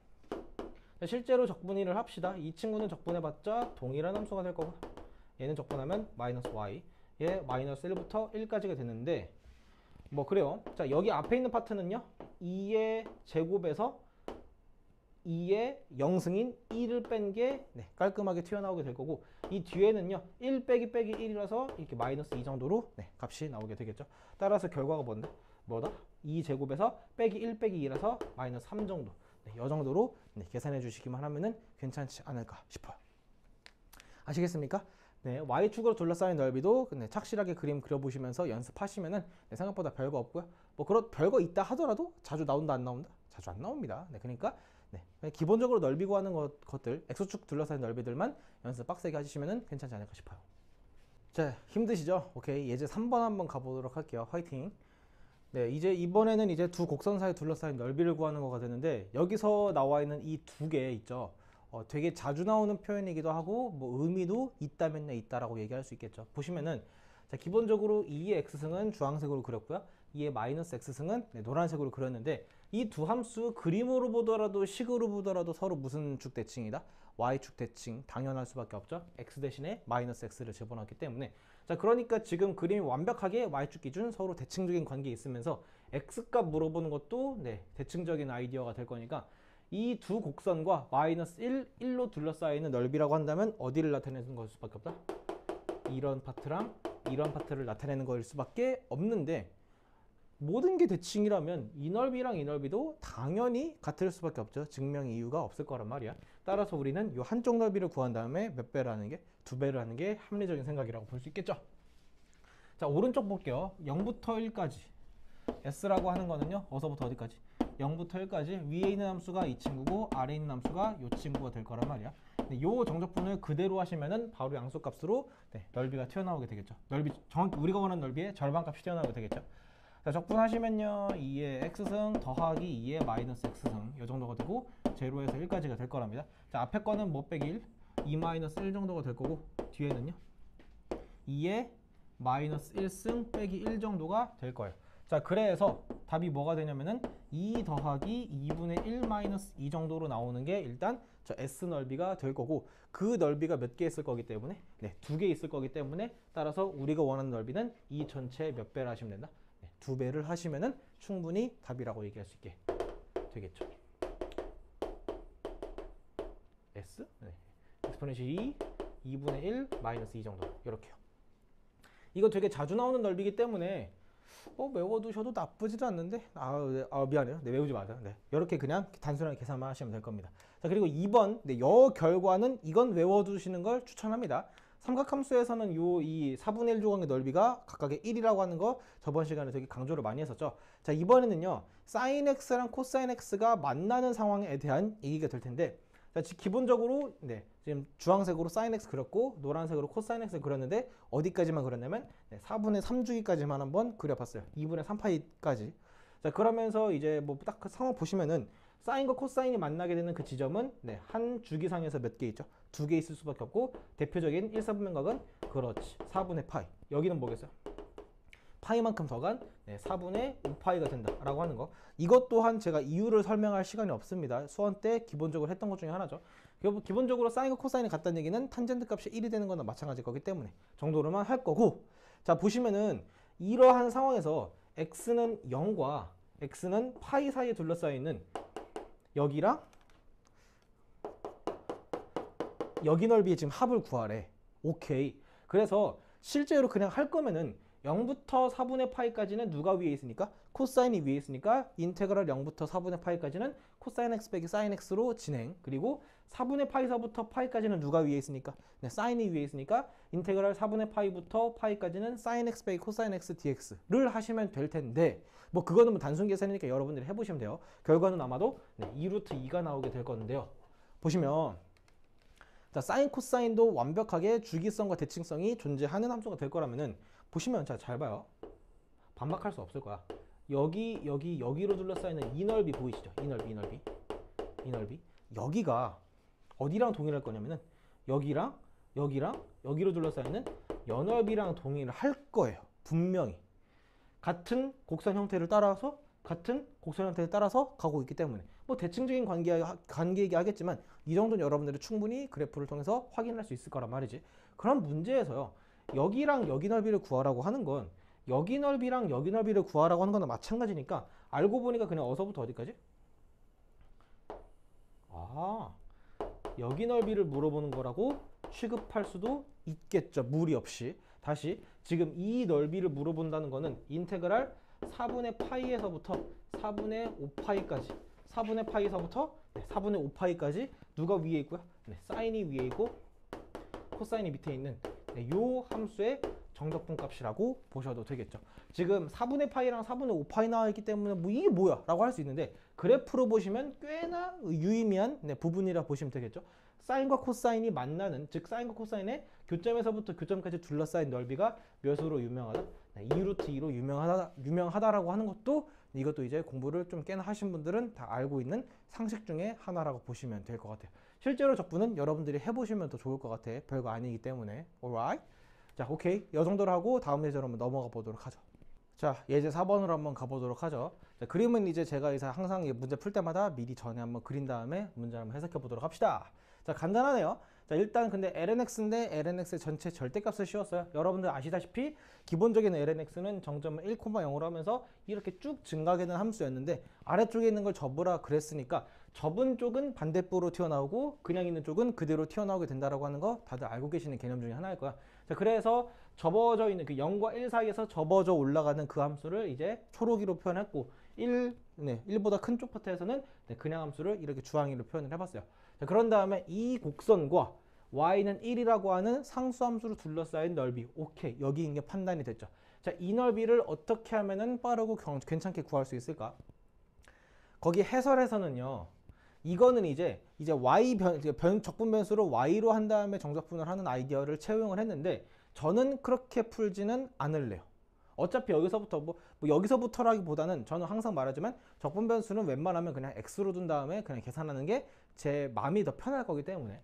자, 실제로 적분위를 합시다. 이 친구는 적분해봤자 동일한 함수가 될 거고, 얘는 적분하면 마이너스 y, 얘 마이너스 1부터 1까지가 되는데 뭐 그래요. 자, 여기 앞에 있는 파트는요, 2의 제곱에서 2의 0승인 1을 뺀 게 깔끔하게 튀어나오게 될 거고, 이 뒤에는요 1 빼기 1이라서 이렇게 마이너스 2 정도로 값이 나오게 되겠죠. 따라서 결과가 뭔데? 뭐다? 2제곱에서 빼기 1 빼기 2라서 마이너스 3 정도, 이 정도로 계산해 주시기만 하면은 괜찮지 않을까 싶어요. 아시겠습니까? y축으로 둘러싸인 넓이도 착실하게 그림 그려보시면서 연습하시면은 생각보다 별거 없고요. 뭐 별거 있다 하더라도 자주 나온다 안 나온다? 자주 안 나옵니다. 그러니까 기본적으로 넓이 구하는 것들, x축 둘러싸인 넓이들만 연습 빡세게 하시면은 괜찮지 않을까 싶어요. 자, 힘드시죠? 오케이, 예제 3번 한번 가보도록 할게요. 화이팅! 이제 이번에는 이제 두 곡선 사이 둘러싸인 넓이를 구하는 거가 되는데, 여기서 나와 있는 이 두 개 있죠. 되게 자주 나오는 표현이기도 하고 뭐 의미도 있다면 있다라고 얘기할 수 있겠죠. 보시면은 자, 기본적으로 2의 x승은 주황색으로 그렸고요, 2의 마이너스 x승은 노란색으로 그렸는데, 이 두 함수 그림으로 보더라도 식으로 보더라도 서로 무슨 축 대칭이다? y축 대칭 당연할 수밖에 없죠. x 대신에 마이너스 x를 집어넣었기 때문에. 자, 그러니까 지금 그림이 완벽하게 y축 기준 서로 대칭적인 관계에 있으면서 x값 물어보는 것도 대칭적인 아이디어가 될 거니까, 이 두 곡선과 마이너스 1로 둘러싸이는 넓이라고 한다면 어디를 나타내는 것일 수밖에 없다? 이런 파트랑 이런 파트를 나타내는 것일 수밖에 없는데, 모든 게 대칭이라면 이 넓이랑 이 넓이도 당연히 같을 수밖에 없죠. 증명 이유가 없을 거란 말이야. 따라서 우리는 이 한쪽 넓이를 구한 다음에 몇 배라는 게? 2배를 하는 게 합리적인 생각이라고 볼 수 있겠죠. 자, 오른쪽 볼게요. 0부터 1까지 s라고 하는 거는요, 어서부터 어디까지? 0부터 1까지 위에 있는 함수가 이 친구고 아래에 있는 함수가 이 친구가 될 거란 말이야. 이 정적분을 그대로 하시면은 바로 양수값으로 넓이가 튀어나오게 되겠죠. 넓이 정확히 우리가 원하는 넓이의 절반값이 튀어나오게 되겠죠. 자, 적분하시면요 2의 x승 더하기 2의 마이너스 x승 이 정도가 되고, 0에서 1까지가 될 거랍니다. 자, 앞에 거는 뭐 빼기 1? 2 마이너스 1 정도가 될 거고, 뒤에는요 2의 마이너스 1승 빼기 1 정도가 될 거예요. 자, 그래서 답이 뭐가 되냐면은 2 더하기 2분의 1 마이너스 2 정도로 나오는 게 일단 저 S 넓이가 될 거고, 그 넓이가 몇 개 있을 거기 때문에, 네, 2개 있을 거기 때문에, 따라서 우리가 원하는 넓이는 이 전체의 몇 배를 하시면 된다? 네, 2배를 하시면은 충분히 답이라고 얘기할 수 있게 되겠죠. S, 네. exponential 2분의 1 마이너스 2 정도, 이렇게요. 이거 되게 자주 나오는 넓이기 때문에 외워두셔도 나쁘지도 않는데, 미안해요. 네, 외우지 마세요. 네, 이렇게 그냥 단순하게 계산만 하시면 될 겁니다. 자, 그리고 2번, 네, 여 결과는 이건 외워두시는 걸 추천합니다. 삼각함수에서는 이 4분의 1 조각의 넓이가 각각의 1이라고 하는 거 저번 시간에 되게 강조를 많이 했었죠. 자, 이번에는요, sin x랑 cosine x가 만나는 상황에 대한 얘기가 될 텐데, 자, 기본적으로 네, 지금 주황색으로 sin x 그렸고 노란색으로 cosine x 그렸는데, 어디까지만 그렸냐면 4분의 3주기까지만 한번 그려봤어요. 2분의 3파이까지. 자, 그러면서 이제 뭐 딱 그 상황 보시면은 사인과 코사인이 만나게 되는 그 지점은 한 주기상에서 몇 개 있죠? 2개 있을 수밖에 없고, 대표적인 1사분면각은 그렇지 4분의 파이. 여기는 뭐겠어요? 파이만큼 더간 4분의 5파이가 된다라고 하는 거. 이것 또한 제가 이유를 설명할 시간이 없습니다. 수원 때 기본적으로 했던 것 중에 하나죠. 기본적으로 사인과 코사인이 같다는 얘기는 탄젠트 값이 1이 되는 거나 마찬가지일 거기 때문에 정도로만 할 거고, 자, 보시면은 이러한 상황에서 x는 0과 x는 파이 사이에 둘러싸여 있는 여기랑 여기 넓이의 지금 합을 구하래. 오케이. 그래서 실제로 그냥 할 거면은 0부터 4분의 파이까지는 누가 위에 있으니까? 코사인이 위에 있으니까 인테그랄 0부터 4분의 파이까지는 코사인 x 빼기 사인 x로 진행. 그리고 4분의 파이서부터 파이까지는 누가 위에 있으니까? 네, 사인이 위에 있으니까 인테그랄 4분의 파이부터 파이까지는 사인 x 빼기 코사인 x dx를 하시면 될 텐데, 뭐 그거는 뭐 단순 계산이니까 여러분들이 해보시면 돼요. 결과는 아마도 2루트 2가 나오게 될 건데요. 보시면 자, 사인 코사인도 완벽하게 주기성과 대칭성이 존재하는 함수가 될 거라면은, 보시면 자, 잘 봐요. 반박할 수 없을 거야. 여기로 둘러싸이는 이 넓이 보이시죠? 이 넓이. 여기가 어디랑 동일할 거냐면은 여기랑 여기로 둘러싸이는 여 넓이랑 동일할 거예요. 분명히. 같은 곡선 형태를 따라서 가고 있기 때문에 뭐 대칭적인 관계이긴 하겠지만, 이 정도는 여러분들이 충분히 그래프를 통해서 확인할 수 있을 거란 말이지. 그럼 문제에서요, 여기랑 여기 넓이를 구하라고 하는 건 여기 넓이랑 여기 넓이를 구하라고 하는 거나 마찬가지니까, 알고 보니까 그냥 어서부터 어디까지? 여기 넓이를 물어보는 거라고 취급할 수도 있겠죠. 무리 없이. 다시 지금 이 넓이를 물어본다는 거는 인테그랄 4분의 파이에서부터 4분의 5파이까지 4분의 파이에서부터 4분의 5파이까지 누가 위에 있고요? 사인이 위에 있고 코사인이 밑에 있는 요 함수의 정적분 값이라고 보셔도 되겠죠. 지금 4분의 파이랑 4분의 5파이 나와 있기 때문에 뭐 이게 뭐야? 라고 할 수 있는데, 그래프로 보시면 꽤나 유의미한 부분이라 보시면 되겠죠. 사인과 코사인이 만나는, 즉 사인과 코사인의 교점에서부터 교점까지 둘러싸인 넓이가 몇으로 유명하다? 2루트 2로 유명하다라고 하는 것도, 이것도 이제 공부를 좀 꽤나 하신 분들은 다 알고 있는 상식 중에 하나라고 보시면 될 것 같아요. 실제로 적분은 여러분들이 해보시면 더 좋을 것 같아. 별거 아니기 때문에. alright? 자, 오케이. 이 정도로 하고 다음 예제로 한번 넘어가 보도록 하죠. 자, 예제 4번으로 한번 가보도록 하죠. 자, 그림은 이제 제가 항상 문제 풀 때마다 미리 전에 한번 그린 다음에 문제를 한번 해석해 보도록 합시다. 자, 간단하네요. 자, 일단 근데 lnx인데 lnx의 전체 절대값을 씌웠어요. 여러분들 아시다시피 기본적인 lnx는 정점을 1,0로 하면서 이렇게 쭉 증가하게 된 함수였는데, 아래쪽에 있는 걸 접으라 그랬으니까 접은 쪽은 반대부로 튀어나오고 그냥 있는 쪽은 그대로 튀어나오게 된다라고 하는 거 다들 알고 계시는 개념 중에 하나일 거야. 자, 그래서 접어져 있는 그 0과 1 사이에서 접어져 올라가는 그 함수를 이제 초록이로 표현했고, 1보다 큰 쪽 파트에서는 그냥 함수를 이렇게 주황이로 표현을 해봤어요. 자, 그런 다음에 이 곡선과 y는 1이라고 하는 상수함수로 둘러싸인 넓이, 오케이, 여기 있는 게 판단이 됐죠. 자, 이 넓이를 어떻게 하면은 빠르고 괜찮게 구할 수 있을까? 거기 해설에서는요, 이거는 이제 y 적분 변수로 y로 한 다음에 정적분을 하는 아이디어를 채용을 했는데, 저는 그렇게 풀지는 않을래요. 어차피 여기서부터 뭐 여기서부터라기보다는 저는 항상 말하지만 적분 변수는 웬만하면 그냥 x로 둔 다음에 그냥 계산하는 게 제 마음이 더 편할 거기 때문에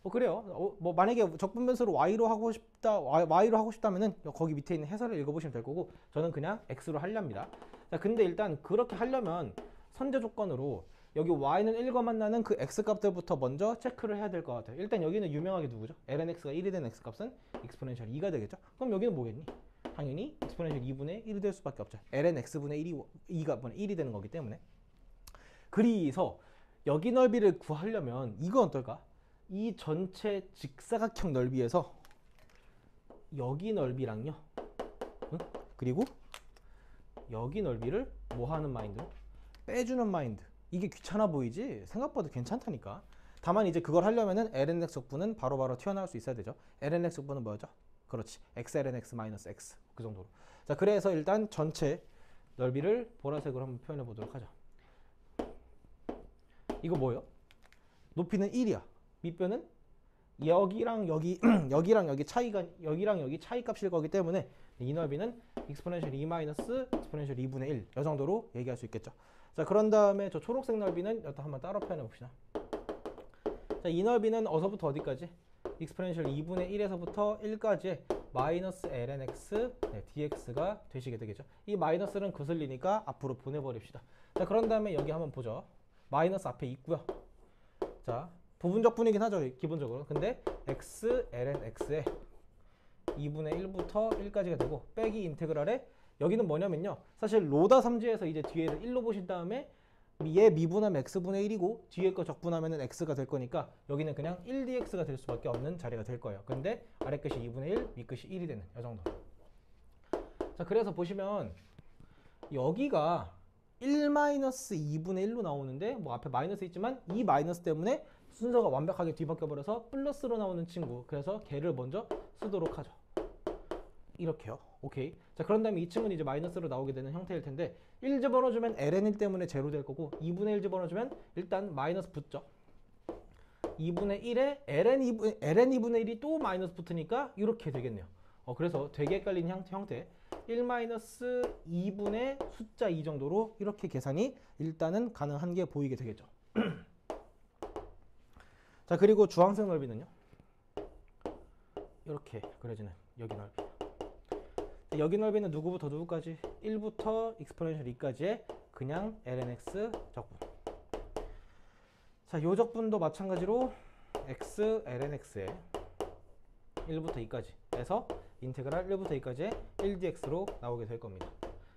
그래요. 뭐 만약에 적분변수를 y로 하고 싶다, y로 하고 싶다면은 거기 밑에 있는 해설을 읽어보시면 될 거고, 저는 그냥 x로 하렵니다. 자, 근데 일단 그렇게 하려면 선제 조건으로 여기 y는 1과 만나는 그 x 값들부터 먼저 체크를 해야 될 것 같아요. 일단 여기는 유명하게 누구죠? lnx가 1이 된 x 값은 exponential 2가 되겠죠? 그럼 여기는 뭐겠니? 당연히 exponential 2분의 1이 될 수밖에 없죠. ln x분의 2가 1이 되는 거기 때문에. 그래서 여기 넓이를 구하려면 이건 어떨까? 이 전체 직사각형 넓이에서 여기 넓이랑요, 응? 그리고 여기 넓이를 뭐 하는 마인드로? 빼주는 마인드. 이게 귀찮아 보이지? 생각보다 괜찮다니까. 다만 이제 그걸 하려면은 lnx 적분은 바로바로 튀어나올 수 있어야 되죠. lnx 적분은 뭐였죠? 그렇지, xlnx 마이너스 x, 그 정도로. 자, 그래서 일단 전체 넓이를 보라색으로 한번 표현해 보도록 하죠. 이거 뭐예요? 높이는 1이야. 밑변은 여기랑 여기 여기랑 여기 차이가, 여기랑 여기 차이 값일 거기 때문에 이 넓이는 exponential 2 마이너스 exponential 2분의 1, 이 정도로 얘기할 수 있겠죠. 자, 그런 다음에 저 초록색 넓이는 여기다 한번 따로 표현해 봅시다. 자, 이 넓이는 어서부터 어디까지? exponential 2분의 1에서부터 1까지의 마이너스 lnx dx가 되시게 되겠죠. 이 마이너스는 거슬리니까 앞으로 보내버립시다. 자, 그런 다음에 여기 한번 보죠. 마이너스 앞에 있고요. 자, 부분적 분이긴 하죠, 기본적으로. 근데 x ln x에 2분의 1부터 1까지가 되고, 빼기 인테그랄에 여기는 뭐냐면요, 사실 로다 3지에서 이제 뒤에를 1로 보신 다음에 얘 미분하면 x분의 1이고 뒤에 거 적분하면 x가 될 거니까 여기는 그냥 1dx가 될 수밖에 없는 자리가 될 거예요. 근데 아래 끝이 2분의 1, 위 끝이 1이 되는 이 정도. 자, 그래서 보시면 여기가 1-2분의 1로 나오는데, 뭐 앞에 마이너스 있지만 이 마이너스 때문에 순서가 완벽하게 뒤바뀌어 버려서 플러스로 나오는 친구, 그래서 걔를 먼저 쓰도록 하죠. 이렇게요. 오케이. 자, 그런 다음에 이 친구는 이제 마이너스로 나오게 되는 형태일 텐데, 1 집어넣어주면 ln1 때문에 제로 될 거고, 2분의 1 집어넣어주면 일단 마이너스 붙죠. 2분의 1에 ln 2분의 1이 또 마이너스 붙으니까 이렇게 되겠네요. 그래서 되게 헷갈리는 형태 1-2분의 숫자 2 정도로 이렇게 계산이 일단은 가능한 게 보이게 되겠죠. 자, 그리고 주황색 넓이는요, 이렇게 그려지는 여기 넓이. 자, 여기 넓이는 누구부터 누구까지? 1부터 exponential 2까지의 그냥 lnx 적분. 자, 요 적분도 마찬가지로 x lnx에 1부터 2까지 해서 인테그랄 1부터 2까지의 1dx로 나오게 될 겁니다.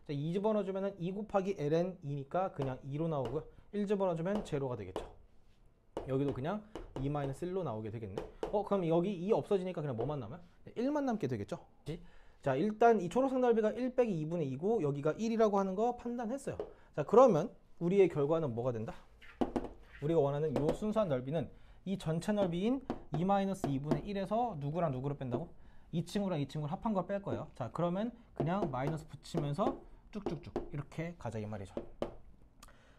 자, 2 집어넣어주면 2 곱하기 ln 2니까 그냥 2로 나오고요. 1 집어넣어주면 제로가 되겠죠. 여기도 그냥 2-1로 나오게 되겠네. 그럼 여기 2 없어지니까 그냥 뭐만 남아요? 1만 남게 되겠죠. 자, 일단 이 초록색 넓이가 1 빼기 2분의 2고 여기가 1이라고 하는 거 판단했어요. 자, 그러면 우리의 결과는 뭐가 된다? 우리가 원하는 이 순수한 넓이는 이 전체 넓이인 2-2분의 1에서 누구랑 누구를 뺀다고? 이 친구랑 이 친구를 합한 걸 뺄 거예요. 자, 그러면 그냥 마이너스 붙이면서 쭉쭉쭉 이렇게 가자 이 말이죠.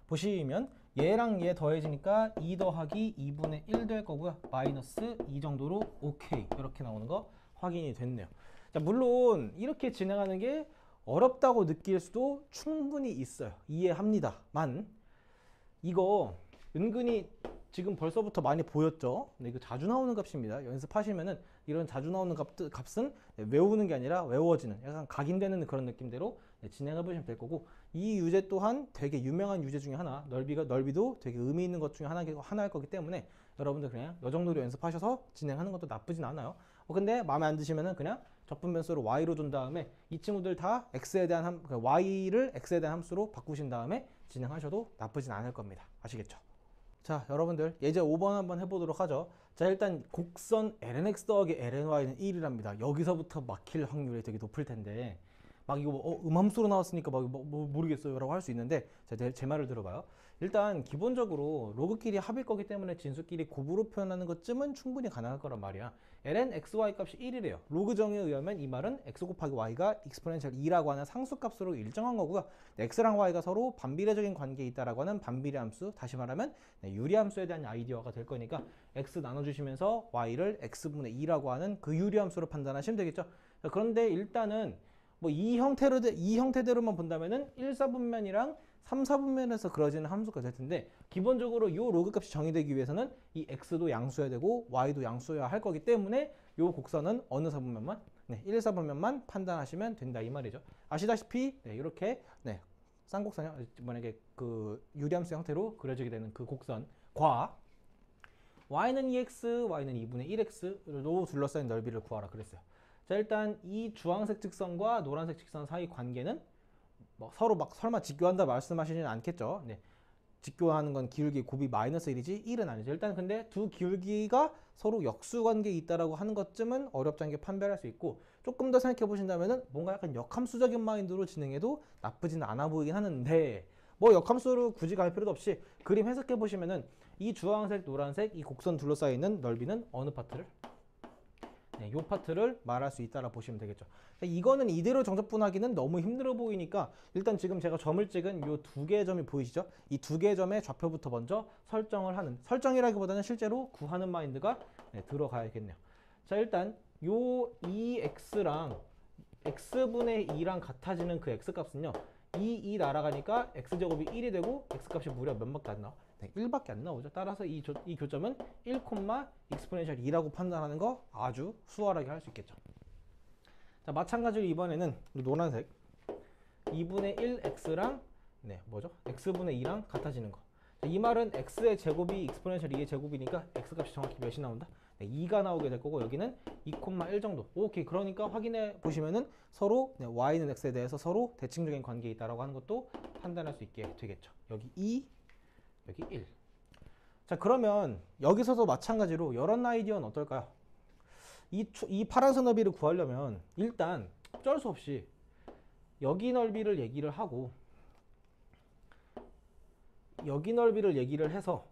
보시면 얘랑 얘 더해지니까 2 더하기 2분의 1 될 거고요. 마이너스 2 정도로 오케이, 이렇게 나오는 거 확인이 됐네요. 자, 물론 이렇게 진행하는 게 어렵다고 느낄 수도 충분히 있어요. 이해합니다만 이거 은근히 지금 벌써부터 많이 보였죠? 근데 이거 자주 나오는 값입니다. 연습하시면은 이런 자주 나오는 값은 외우는 게 아니라 외워지는, 약간 각인되는 그런 느낌대로 진행해 보시면 될 거고, 이 유제 또한 되게 유명한 유제 중에 하나, 넓이도 되게 의미 있는 것 중에 하나일 거기 때문에 여러분들 그냥 이 정도로 연습하셔서 진행하는 것도 나쁘진 않아요. 근데 마음에 안 드시면은 그냥 적분변수를 y로 둔 다음에 이 친구들 다 x에 대한 y를 x에 대한 함수로 바꾸신 다음에 진행하셔도 나쁘진 않을 겁니다. 아시겠죠? 자, 여러분들 예제 5번 한번 해보도록 하죠. 자, 일단 곡선 lnx 더하기 lny는 1이랍니다. 여기서부터 막힐 확률이 되게 높을 텐데, 막 이거 음함수로 나왔으니까 막 모르겠어요 라고 할 수 있는데, 자, 제 말을 들어봐요. 일단 기본적으로 로그끼리 합일 거기 때문에 진수끼리 곱으로 표현하는 것쯤은 충분히 가능할 거란 말이야. ln xy 값이 1이래요. 로그 정의에 의하면 이 말은 x 곱하기 y가 exponential 2라고 하는 상수값으로 일정한 거고요. x랑 y가 서로 반비례적인 관계에 있다라고 하는 반비례 함수, 다시 말하면 유리함수에 대한 아이디어가 될 거니까 x 나눠주시면서 y를 x분의 2라고 하는 그 유리함수로 판단하시면 되겠죠. 그런데 일단은 뭐 이 형태대로만 본다면은 1, 4분면이랑 3, 4분면에서 그려지는 함수가 될 텐데 기본적으로 이 로그 값이 정의되기 위해서는 이 x도 양수여야 되고 y도 양수여야 할 거기 때문에 이 곡선은 어느 4분면만? 네, 1, 4분면만 판단하시면 된다 이 말이죠. 아시다시피 네, 이렇게 네, 쌍곡선이 만약에 그 유리함수 형태로 그려지게 되는 그 곡선과 y는 2x, y는 2분의 1x로 둘러싸인 넓이를 구하라 그랬어요. 자, 일단 이 주황색 직선과 노란색 직선 사이 관계는 뭐 서로 막 설마 직교한다 말씀하시지는 않겠죠. 네. 직교하는 건 기울기 곱이 마이너스 1이지 1은 아니죠. 일단 근데 두 기울기가 서로 역수 관계에 있다라고 하는 것쯤은 어렵지 않게 판별할 수 있고 조금 더 생각해 보신다면은 뭔가 약간 역함수적인 마인드로 진행해도 나쁘지는 않아 보이긴 하는데 뭐 역함수로 굳이 갈 필요도 없이 그림 해석해 보시면은 이 주황색, 노란색 이 곡선 둘러싸여 있는 넓이는 어느 파트를? 네, 요 파트를 말할 수 있다라 보시면 되겠죠. 이거는 이대로 정적분하기는 너무 힘들어 보이니까 일단 지금 제가 점을 찍은 요 두 개의 점이 보이시죠? 이 두 개의 점의 좌표부터 먼저 설정을 하는, 설정이라기보다는 실제로 구하는 마인드가 네, 들어가야겠네요. 자, 일단 요 2x랑 x분의 2랑 같아지는 그 x값은요. 이 날아가니까 x제곱이 1이 되고 x값이 무려 몇밖에 안 나와? 네, 1밖에 안 나오죠. 따라서 이 교점은 1, 익스포넨셜 2라고 판단하는 거 아주 수월하게 할 수 있겠죠. 자, 마찬가지로 이번에는 노란색 2분의 1x랑 네, 뭐죠? x분의 2랑 같아지는 거. 자, 이 말은 x의 제곱이 익스포넨셜 2의 제곱이니까 x값이 정확히 몇이 나온다? 네, 2가 나오게 될 거고 여기는 2,1 정도. 오케이. 그러니까 확인해 보시면은 서로 네, y는 x에 대해서 서로 대칭적인 관계에 있다라고 하는 것도 판단할 수 있게 되겠죠. 여기 2, 여기 1. 자, 그러면 여기서도 마찬가지로 이런 아이디어는 어떨까요? 이 파란선 너비를 구하려면 일단 어쩔 수 없이 여기 넓이를 얘기를 하고 여기 넓이를 얘기를 해서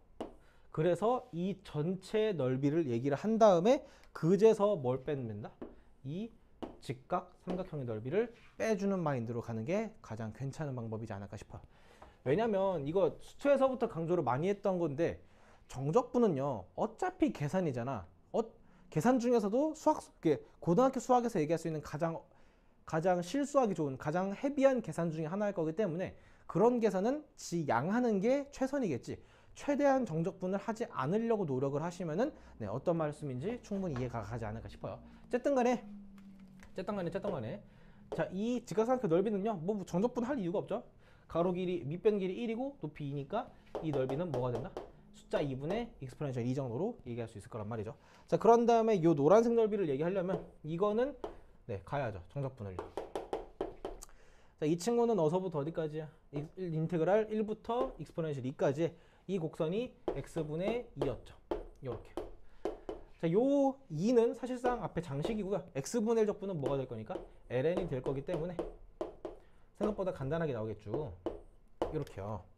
그래서 이 전체 넓이를 얘기를 한 다음에 그제서 뭘 빼면 된다? 이 직각 삼각형의 넓이를 빼주는 마인드로 가는 게 가장 괜찮은 방법이지 않을까 싶어요. 왜냐면 이거 수초에서부터 강조를 많이 했던 건데 정적분은요 어차피 계산이잖아. 계산 중에서도 고등학교 수학에서 얘기할 수 있는 가장 실수하기 좋은 가장 헤비한 계산 중에 하나일 거기 때문에 그런 계산은 양하는 게 최선이겠지. 최대한 정적분을 하지 않으려고 노력을 하시면은 네, 어떤 말씀인지 충분히 이해가 가지 않을까 싶어요. 어쨌든 간에 자, 이 직각삼각형 넓이는요 뭐 정적분 할 이유가 없죠. 가로 길이 밑변 길이 1이고 높이 2니까 이 넓이는 뭐가 된다? 숫자 2분의 익스포넨셜 2 정도로 얘기할 수 있을 거란 말이죠. 자, 그런 다음에 이 노란색 넓이를 얘기하려면 이거는 네, 가야죠. 정적분을요. 자, 이 친구는 어서부터 어디까지야? 인테그랄 1부터 익스포넨셜 2까지 이 곡선이 x분의 2였죠. 이렇게. 자, 요 2는 사실상 앞에 장식이고요. x분의 1 적분은 뭐가 될 거니까? ln이 될 거기 때문에 생각보다 간단하게 나오겠죠. 이렇게요.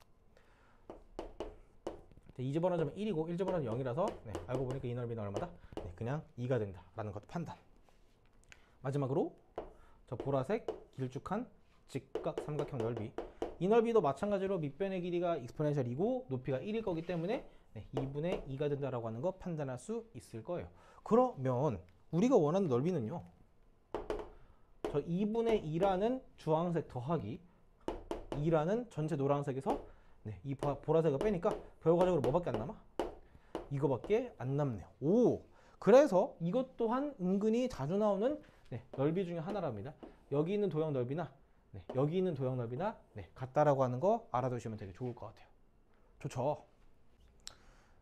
2 집어넣으면 1이고 1 집어넣으면 0이라서 네, 알고 보니까 이 넓이는 얼마다? 네, 그냥 2가 된다라는 것 판단. 마지막으로 저 보라색 길쭉한 직각 삼각형 넓이. 이 넓이도 마찬가지로 밑변의 길이가 익스포넨셜 2고 높이가 1일 거기 때문에 네, 2분의 2가 된다라고 하는 거 판단할 수 있을 거예요. 그러면 우리가 원하는 넓이는요. 저 2분의 2라는 주황색 더하기 2라는 전체 노란색에서 네, 이 보라색을 빼니까 결과적으로 뭐밖에 안 남아? 이거밖에 안 남네요. 오, 그래서 이것 또한 은근히 자주 나오는 네, 넓이 중에 하나랍니다. 여기 있는 도형 넓이나 네, 여기 있는 도형 넓이나 네, 같다라고 하는 거 알아두시면 되게 좋을 것 같아요. 좋죠.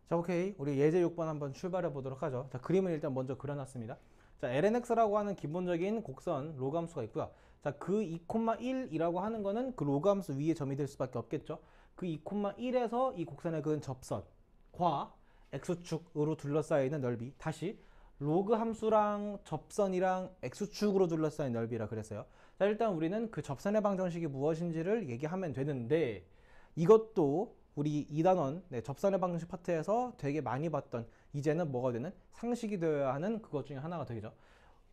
자, 오케이. 우리 예제 6번 한번 출발해 보도록 하죠. 자, 그림을 일단 먼저 그려놨습니다. 자, lnx라고 하는 기본적인 곡선 로그함수가 있고요. 자, 그 2,1이라고 하는 거는 그 로그함수 위에 점이 될 수밖에 없겠죠. 그 2,1에서 이 곡선에 그은 접선과 x축으로 둘러싸여 있는 넓이. 다시 로그 함수랑 접선이랑 x축으로 둘러싸인 넓이라 그랬어요. 자, 일단 우리는 그 접선의 방정식이 무엇인지를 얘기하면 되는데 이것도 우리 2단원 네, 접선의 방정식 파트에서 되게 많이 봤던 이제는 뭐가 되는 상식이 되어야 하는 그것 중에 하나가 되죠.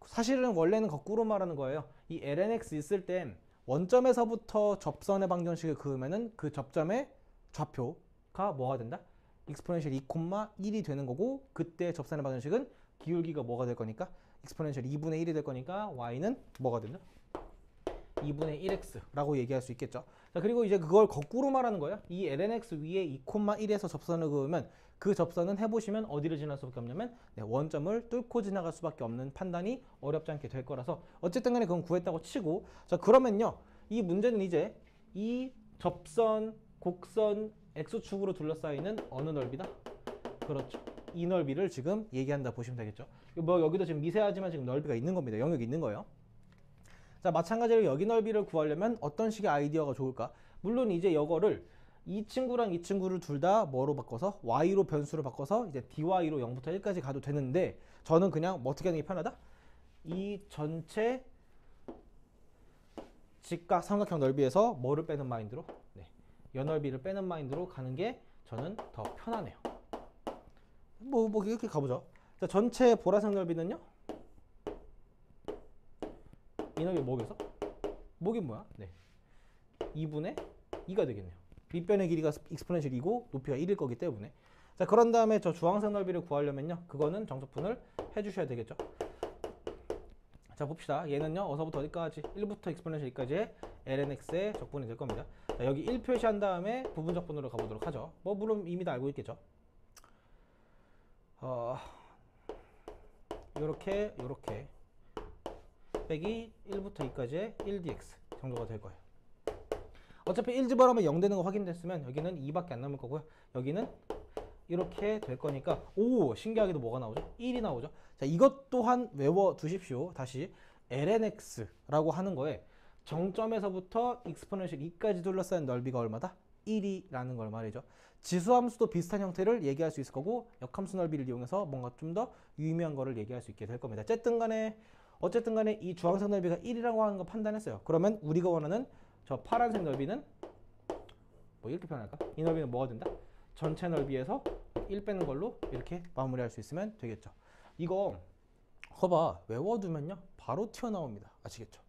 사실은 원래는 거꾸로 말하는 거예요. 이 lnx 있을 땐 원점에서부터 접선의 방정식을 그으면은 그 접점의 좌표가 뭐가 된다? 익스포넨셜 2,1이 되는 거고 그때 접선의 방정식은 기울기가 뭐가 될 거니까 익스포넨셜 2분의 1이 될 거니까 y는 뭐가 된다? 2분의 1x라고 얘기할 수 있겠죠. 자, 그리고 이제 그걸 거꾸로 말하는 거예요. 이 lnx 위에 2,1에서 접선을 그으면 그 접선은 해보시면 어디를 지날 수밖에 없냐면 원점을 뚫고 지나갈 수밖에 없는 판단이 어렵지 않게 될 거라서 어쨌든 간에 그건 구했다고 치고, 자 그러면요 이 문제는 이제 이 접선, 곡선, x축으로 둘러싸이는 어느 넓이다? 그렇죠. 이 넓이를 지금 얘기한다 보시면 되겠죠. 뭐 여기도 지금 미세하지만 지금 넓이가 있는 겁니다. 영역이 있는 거예요. 자, 마찬가지로 여기 넓이를 구하려면 어떤 식의 아이디어가 좋을까? 물론 이제 이거를 이 친구랑 이 친구를 둘 다 뭐로 바꿔서 y로 변수를 바꿔서 이제 dy로 0부터 1까지 가도 되는데, 저는 그냥 뭐 어떻게 하는 게 편하다? 이 전체 직각 삼각형 넓이에서 뭐를 빼는 마인드로? 연넓이를 빼는 마인드로 가는 게 저는 더 편하네요. 뭐 이렇게 가보죠. 자, 전체 보라색 넓이는요? 이 넓이 뭐겠어? 뭐긴 뭐야? 2분의 2가 되겠네요. 밑변의 길이가 익스포넨셜 2고 높이가 1일 거기 때문에. 자, 그런 다음에 저 주황색 넓이를 구하려면요, 그거는 정적분을 해주셔야 되겠죠. 자, 봅시다. 얘는요 어서부터 어디까지? 1부터 익스포넨셜 2까지의 lnx의 적분이 될 겁니다. 자, 여기 1 표시한 다음에 부분 적분으로 가보도록 하죠. 뭐 물론 이미 다 알고 있겠죠. 요렇게 빼기 1부터 2까지의 1dx 정도가 될 거예요. 어차피 1 집어넣으면 0 되는 거 확인됐으면 여기는 2밖에 안 남을 거고요. 여기는 이렇게 될 거니까, 오 신기하게도 뭐가 나오죠? 1이 나오죠. 자, 이것 또한 외워 두십시오. 다시 lnx라고 하는 거에 정점에서부터 익스포넨셜 2까지 둘러싸인 넓이가 얼마다? 1이라는 걸 말이죠. 지수함수도 비슷한 형태를 얘기할 수 있을 거고, 역함수 넓이를 이용해서 뭔가 좀 더 유의미한 거를 얘기할 수 있게 될 겁니다. 어쨌든 간에 이 주황색 넓이가 1이라고 하는 거 판단했어요. 그러면 우리가 원하는 저 파란색 넓이는 뭐 이렇게 표현할까? 이 넓이는 뭐가 된다? 전체 넓이에서 1 빼는 걸로 이렇게 마무리할 수 있으면 되겠죠. 이거 봐봐, 외워두면요 바로 튀어나옵니다. 아시겠죠?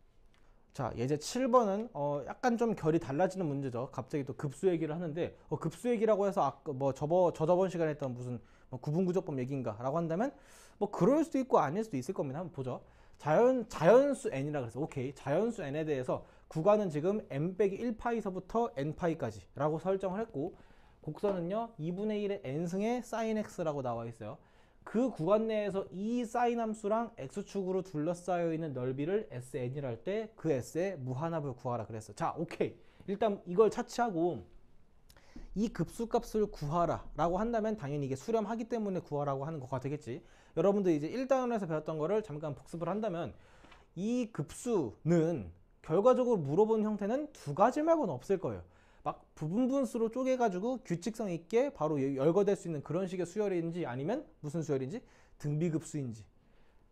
자, 예제 7번은 약간 좀 결이 달라지는 문제죠. 갑자기 또 급수 얘기를 하는데, 급수 얘기라고 해서 아까 뭐 저번 시간에 했던 무슨 뭐 구분구조법 얘기인가 라고 한다면 뭐 그럴 수도 있고 아닐 수도 있을 겁니다. 한번 보죠. 자연수 n이라 그래서 오케이, 자연수 n에 대해서 구간은 지금 n-1파이서부터 n파이까지 라고 설정을 했고, 곡선은요 2분의 1의 n승의 sin x라고 나와 있어요. 그 구간 내에서 이 사인 함수랑 x축으로 둘러싸여 있는 넓이를 SN이라 할 때 그 S의 무한합을 구하라 그랬어. 자, 오케이. 일단 이걸 차치하고 이 급수값을 구하라 라고 한다면 당연히 이게 수렴하기 때문에 구하라고 하는 거가 되겠지. 여러분들 이제 1단원에서 배웠던 거를 잠깐 복습을 한다면 이 급수는 결과적으로 물어본 형태는 두 가지 말고는 없을 거예요. 막 부분분수로 쪼개가지고 규칙성 있게 바로 열거될 수 있는 그런 식의 수열인지, 아니면 무슨 수열인지 등비급수인지.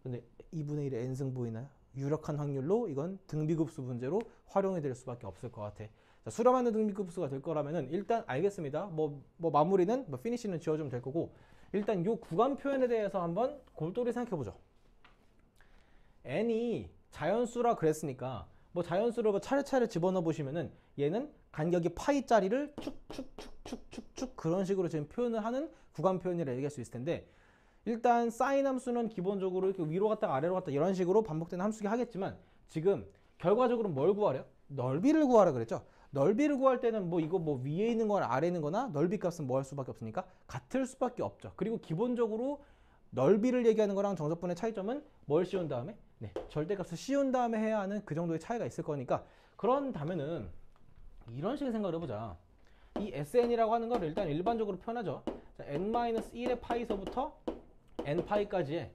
근데 2분의 1의 n승 보이나요? 유력한 확률로 이건 등비급수 문제로 활용이 될 수밖에 없을 것 같아. 자, 수렴하는 등비급수가 될 거라면은 일단 알겠습니다. 뭐 마무리는 피니시는 지어주면 될 거고, 일단 요 구간 표현에 대해서 한번 골똘히 생각해 보죠. n이 자연수라 그랬으니까 뭐 자연수로 차례차례 집어넣어 보시면은 얘는 간격이 파이짜리를 축축축축축축 그런 식으로 지금 표현을 하는 구간 표현이라 얘기할 수 있을 텐데, 일단 사인 함수는 기본적으로 이렇게 위로 갔다가 아래로 갔다 이런 식으로 반복되는 함수긴 하겠지만, 지금 결과적으로 뭘 구하래요? 넓이를 구하라 그랬죠. 넓이를 구할 때는 뭐 이거 뭐 위에 있는 거나 아래에 있는 거나 넓이 값은 뭐 할 수밖에 없으니까 같을 수밖에 없죠. 그리고 기본적으로 넓이를 얘기하는 거랑 정적분의 차이점은 뭘 씌운 다음에? 절대값을 씌운 다음에 해야 하는 그 정도의 차이가 있을 거니까, 그런다면은 이런 식의 생각을 해보자. 이 SN이라고 하는 걸 일단 일반적으로 표현하죠. 자, n-1의 파이서부터 n파이까지의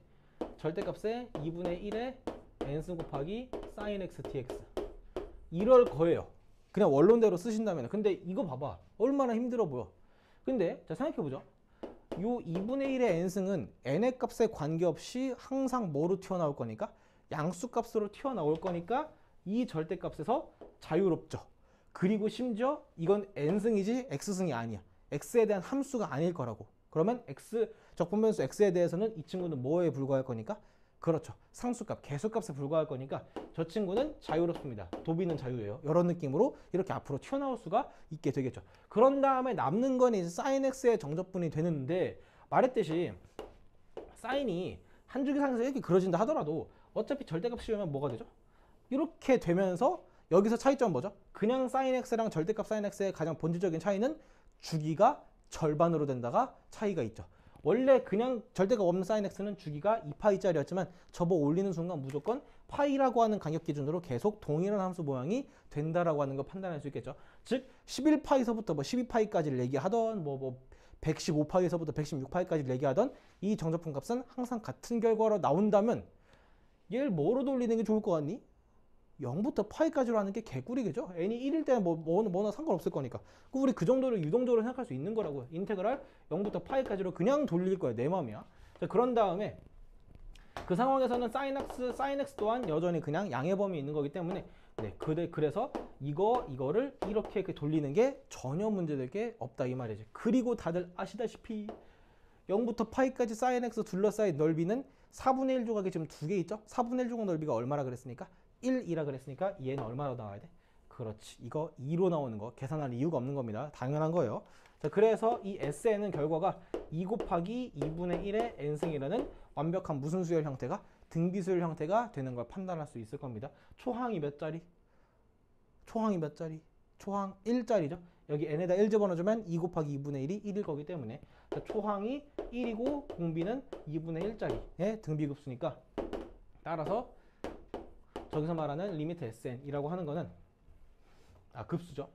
절대값의 2분의 1의 n승 곱하기 sin x dx 이럴 거예요. 그냥 원론대로 쓰신다면. 근데 이거 봐봐, 얼마나 힘들어 보여. 근데 자 생각해보죠. 요 2분의 1의 n승은 n의 값에 관계없이 항상 뭐로 튀어나올 거니까? 양수값으로 튀어나올 거니까 이 절대값에서 자유롭죠. 그리고 심지어 이건 n승이지 x승이 아니야. x에 대한 함수가 아닐 거라고. 그러면 적분변수 x에 대해서는 이 친구는 뭐에 불과할 거니까? 그렇죠. 상수값, 개수값에 불과할 거니까 저 친구는 자유롭습니다. 도비는 자유예요. 이런 느낌으로 이렇게 앞으로 튀어나올 수가 있게 되겠죠. 그런 다음에 남는 건 이제 sin x의 정적분이 되는데, 말했듯이 사인이 한 주기상에서 이렇게 그려진다 하더라도 어차피 절대값 씌우면 뭐가 되죠? 이렇게 되면서 여기서 차이점은 뭐죠? 그냥 sin x랑 절대값 sin x의 가장 본질적인 차이는 주기가 절반으로 된다가 차이가 있죠. 원래 그냥 절대값 없는 sin x는 주기가 2파이짜리였지만 접어 올리는 순간 무조건 파이라고 하는 간격 기준으로 계속 동일한 함수 모양이 된다라고 하는 걸 판단할 수 있겠죠. 즉 11파이서부터 뭐 12파이까지를 얘기하던 뭐 115파이에서부터 116파이까지 얘기하던 이 정적분 값은 항상 같은 결과로 나온다면 얘를 뭐로 돌리는 게 좋을 것 같니? 0부터 파이까지로 하는 게 개꿀이겠죠. n이 1일 때는 뭐나 상관없을 거니까. 우리 그 정도를 유동적으로 생각할 수 있는 거라고요. 인테그랄 0부터 파이까지로 그냥 돌릴 거야. 내 마음이야. 자, 그런 다음에 그 상황에서는 sin x 또한 여전히 그냥 양의 범위에 있는 거기 때문에 네, 그래서 이거를 이렇게 돌리는 게 전혀 문제될 게 없다 이 말이지. 그리고 다들 아시다시피 0부터 파이까지 sin x 둘러싸인 넓이는 4분의 1 조각이 지금 두 개 있죠? 4분의 1 조각 넓이가 얼마라 그랬으니까? 1이라 그랬으니까 얘는 얼마로 나와야 돼? 그렇지. 이거 2로 나오는 거 계산할 이유가 없는 겁니다. 당연한 거예요. 자, 그래서 이 Sn은 결과가 2 곱하기 2분의 1의 n승이라는 완벽한 무슨 수열 형태가? 등비수열 형태가 되는 걸 판단할 수 있을 겁니다. 초항이 몇 자리? 초항이 몇 자리? 초항 1자리죠. 여기 n에다 1 집어넣어주면 2 곱하기 2분의 1이 1일 거기 때문에 자, 초항이 1이고 공비는 2분의 1짜리의 등비급수니까 따라서 저기서 말하는 리미트 SN이라고 하는 거는 급수죠.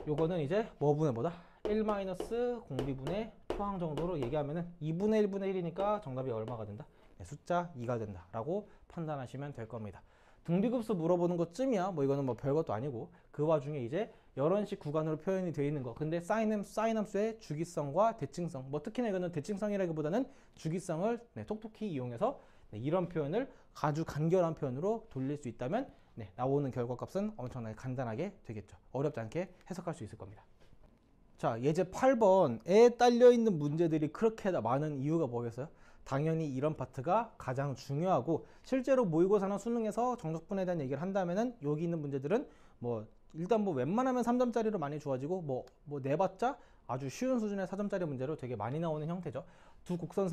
요거는 이제 뭐분의 뭐다? 1 마이너스 공비분의 초항 정도로 얘기하면은 2분의 1분의 1이니까 정답이 얼마가 된다? 네, 숫자 2가 된다 라고 판단하시면 될 겁니다. 등비급수 물어보는 것쯤이야 뭐 이거는 뭐 별것도 아니고 그 와중에 이제 여러 식 구간으로 표현이 되어 있는 거. 근데 사인 함수의 주기성과 대칭성, 뭐 특히나 이거는 대칭성이라기보다는 주기성을 네, 톡톡히 이용해서 네, 이런 표현을 아주 간결한 표현으로 돌릴 수 있다면 네, 나오는 결과값은 엄청나게 간단하게 되겠죠. 어렵지 않게 해석할 수 있을 겁니다. 자, 예제 8번에 딸려있는 문제들이 그렇게 많은 이유가 뭐겠어요? 당연히 이런 파트가 가장 중요하고 실제로 모의고사나 수능에서 정적분에 대한 얘기를 한다면은 여기 있는 문제들은 뭐 일단 뭐 웬만하면 3점짜리로 많이 주어지고 뭐 내봤자 아주 쉬운 수준의 4점짜리 문제로 되게 많이 나오는 형태죠. 두 곡선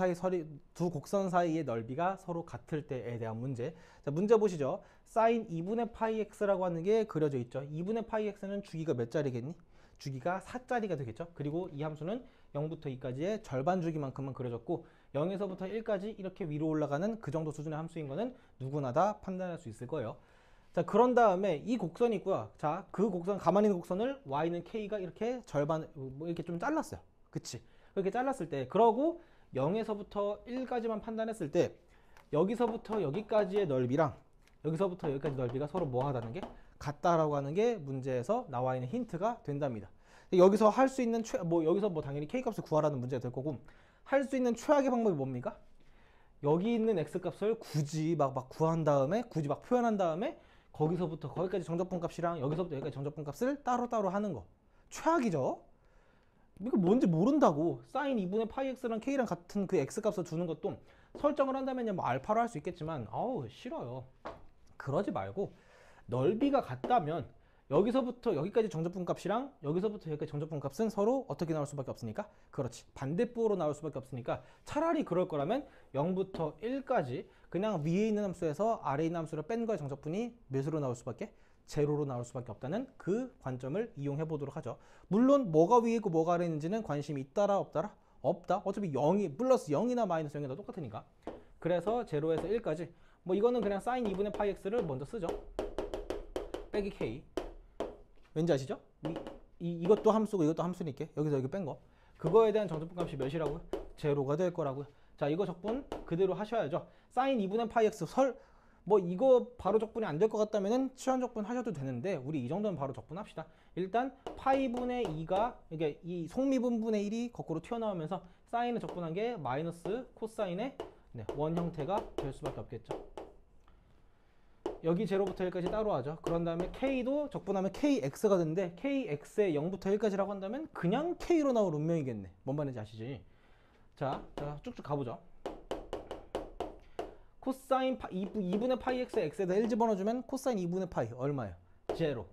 사이의 넓이가 서로 같을 때에 대한 문제. 자, 문제 보시죠. sin 2분의 파이 x라고 하는 게 그려져 있죠. 2분의 파이 x는 주기가 몇 자리겠니? 주기가 4자리가 되겠죠. 그리고 이 함수는 0부터 2까지의 절반 주기만큼만 그려졌고 0에서부터 1까지 이렇게 위로 올라가는 그 정도 수준의 함수인 거는 누구나 다 판단할 수 있을 거예요. 자, 그런 다음에 이 곡선이 있고요. 자, 그 곡선, 가만히 있는 곡선을 y는 k가 이렇게 절반, 뭐 이렇게 좀 잘랐어요. 그치? 이렇게 잘랐을 때, 그러고 0에서부터 1까지만 판단했을 때, 여기서부터 여기까지의 넓이랑 여기서부터 여기까지 넓이가 서로 뭐 하다는 게 같다라고 하는 게 문제에서 나와 있는 힌트가 된답니다. 여기서 할 수 있는 여기서 뭐 당연히 k값을 구하라는 문제가 될 거고, 할 수 있는 최악의 방법이 뭡니까? 여기 있는 x값을 굳이 막 구한 다음에, 굳이 막 표현한 다음에 거기서부터 거기까지 정적분 값이랑 여기서부터 여기까지 정적분 값을 따로따로 하는 거. 최악이죠? 이거 뭔지 모른다고. sin 2분의 파이 x랑 k랑 같은 그 x값을 두는 것도 설정을 한다면 뭐 알파로 할 수 있겠지만 아우 싫어요. 그러지 말고 넓이가 같다면 여기서부터 여기까지 정적분 값이랑 여기서부터 여기까지 정적분 값은 서로 어떻게 나올 수밖에 없으니까 그렇지 반대부호로 나올 수밖에 없으니까 차라리 그럴 거라면 0부터 1까지 그냥 위에 있는 함수에서 아래에 있는 함수를 뺀 거의 정적분이 몇으로 나올 수밖에? 제로로 나올 수밖에 없다는 그 관점을 이용해 보도록 하죠. 물론 뭐가 위에 있고 뭐가 아래에 있는지는 관심이 있다라 없다라? 없다. 어차피 0이 플러스 0이나 마이너스 0이 다 똑같으니까. 그래서 제로에서 1까지 뭐 이거는 그냥 sin 2분의 파이 x를 먼저 쓰죠. 빼기 k. 왠지 아시죠? 이것도 함수고 이것도 함수니까 여기서 여기 뺀 거. 그거에 대한 정적분 값이 몇이라고요? 제로가 될 거라고요. 자, 이거 적분 그대로 하셔야죠. sin 2분의 파이 x 뭐 이거 바로 적분이 안 될 것 같다면은 치환 적분 하셔도 되는데 우리 이 정도는 바로 적분합시다. 일단 파이분의 2가 이게 이 속미분분의 1이 거꾸로 튀어나오면서 사인을 적분한 게 마이너스 코사인의 원 형태가 될 수밖에 없겠죠. 여기 제로부터 1까지 따로 하죠. 그런 다음에 k도 적분하면 kx가 되는데 kx에 0부터 1까지라고 한다면 그냥 k로 나올 운명이겠네. 뭔 말인지 아시지? 자 쭉쭉 가보죠. 코사인 2분의 파이 x에 x에다 1 집어넣어주면 코사인 2분의 파이 얼마예요? 제로.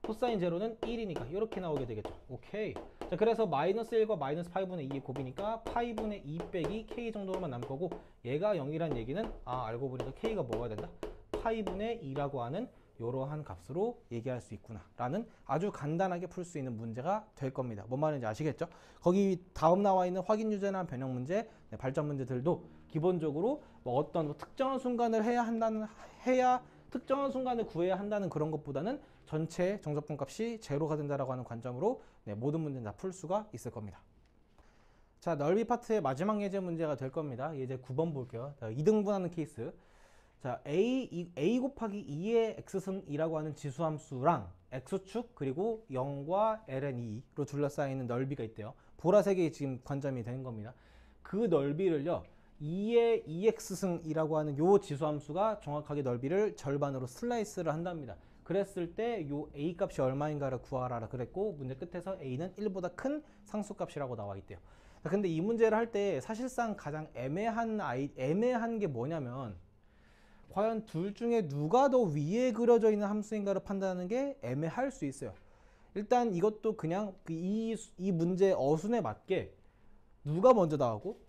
코사인 제로는 1이니까 이렇게 나오게 되겠죠. 오케이. 자, 그래서 마이너스 1과 마이너스 파이분의 2의 곱이니까 파이분의 2 빼기 k 정도로만 남을 거고, 얘가 0이란 얘기는 알고 보니까 k가 뭐가 된다? 파이분의 2라고 하는 이러한 값으로 얘기할 수 있구나 라는 아주 간단하게 풀 수 있는 문제가 될 겁니다. 뭔 말인지 아시겠죠? 거기 다음 나와 있는 확인 유제나 변형 문제, 발전 문제들도 기본적으로 뭐 어떤 특정한 순간을 특정한 순간을 구해야 한다는 그런 것보다는 전체 정적분 값이 제로가 된다라고 하는 관점으로 모든 문제는 다 풀 수가 있을 겁니다. 자, 넓이 파트의 마지막 예제 문제가 될 겁니다. 예제 9번 볼게요. 2등분하는 케이스. 자, a 곱하기 2의 x승이라고 하는 지수함수랑 x축 그리고 0과 ln 2로 둘러싸이는 넓이가 있대요. 보라색이 지금 관점이 되는 겁니다. 그 넓이를요, 2의 2x승이라고 하는 요 지수함수가 정확하게 넓이를 절반으로 슬라이스를 한답니다. 그랬을 때 요 a 값이 얼마인가를 구하라 그랬고, 문제 끝에서 a는 1보다 큰 상수값이라고 나와 있대요. 근데 이 문제를 할 때 사실상 가장 애매한 게 뭐냐면, 과연 둘 중에 누가 더 위에 그려져 있는 함수인가를 판단하는 게 애매할 수 있어요. 일단 이것도 그냥 이 문제 어순에 맞게 누가 먼저 나왔고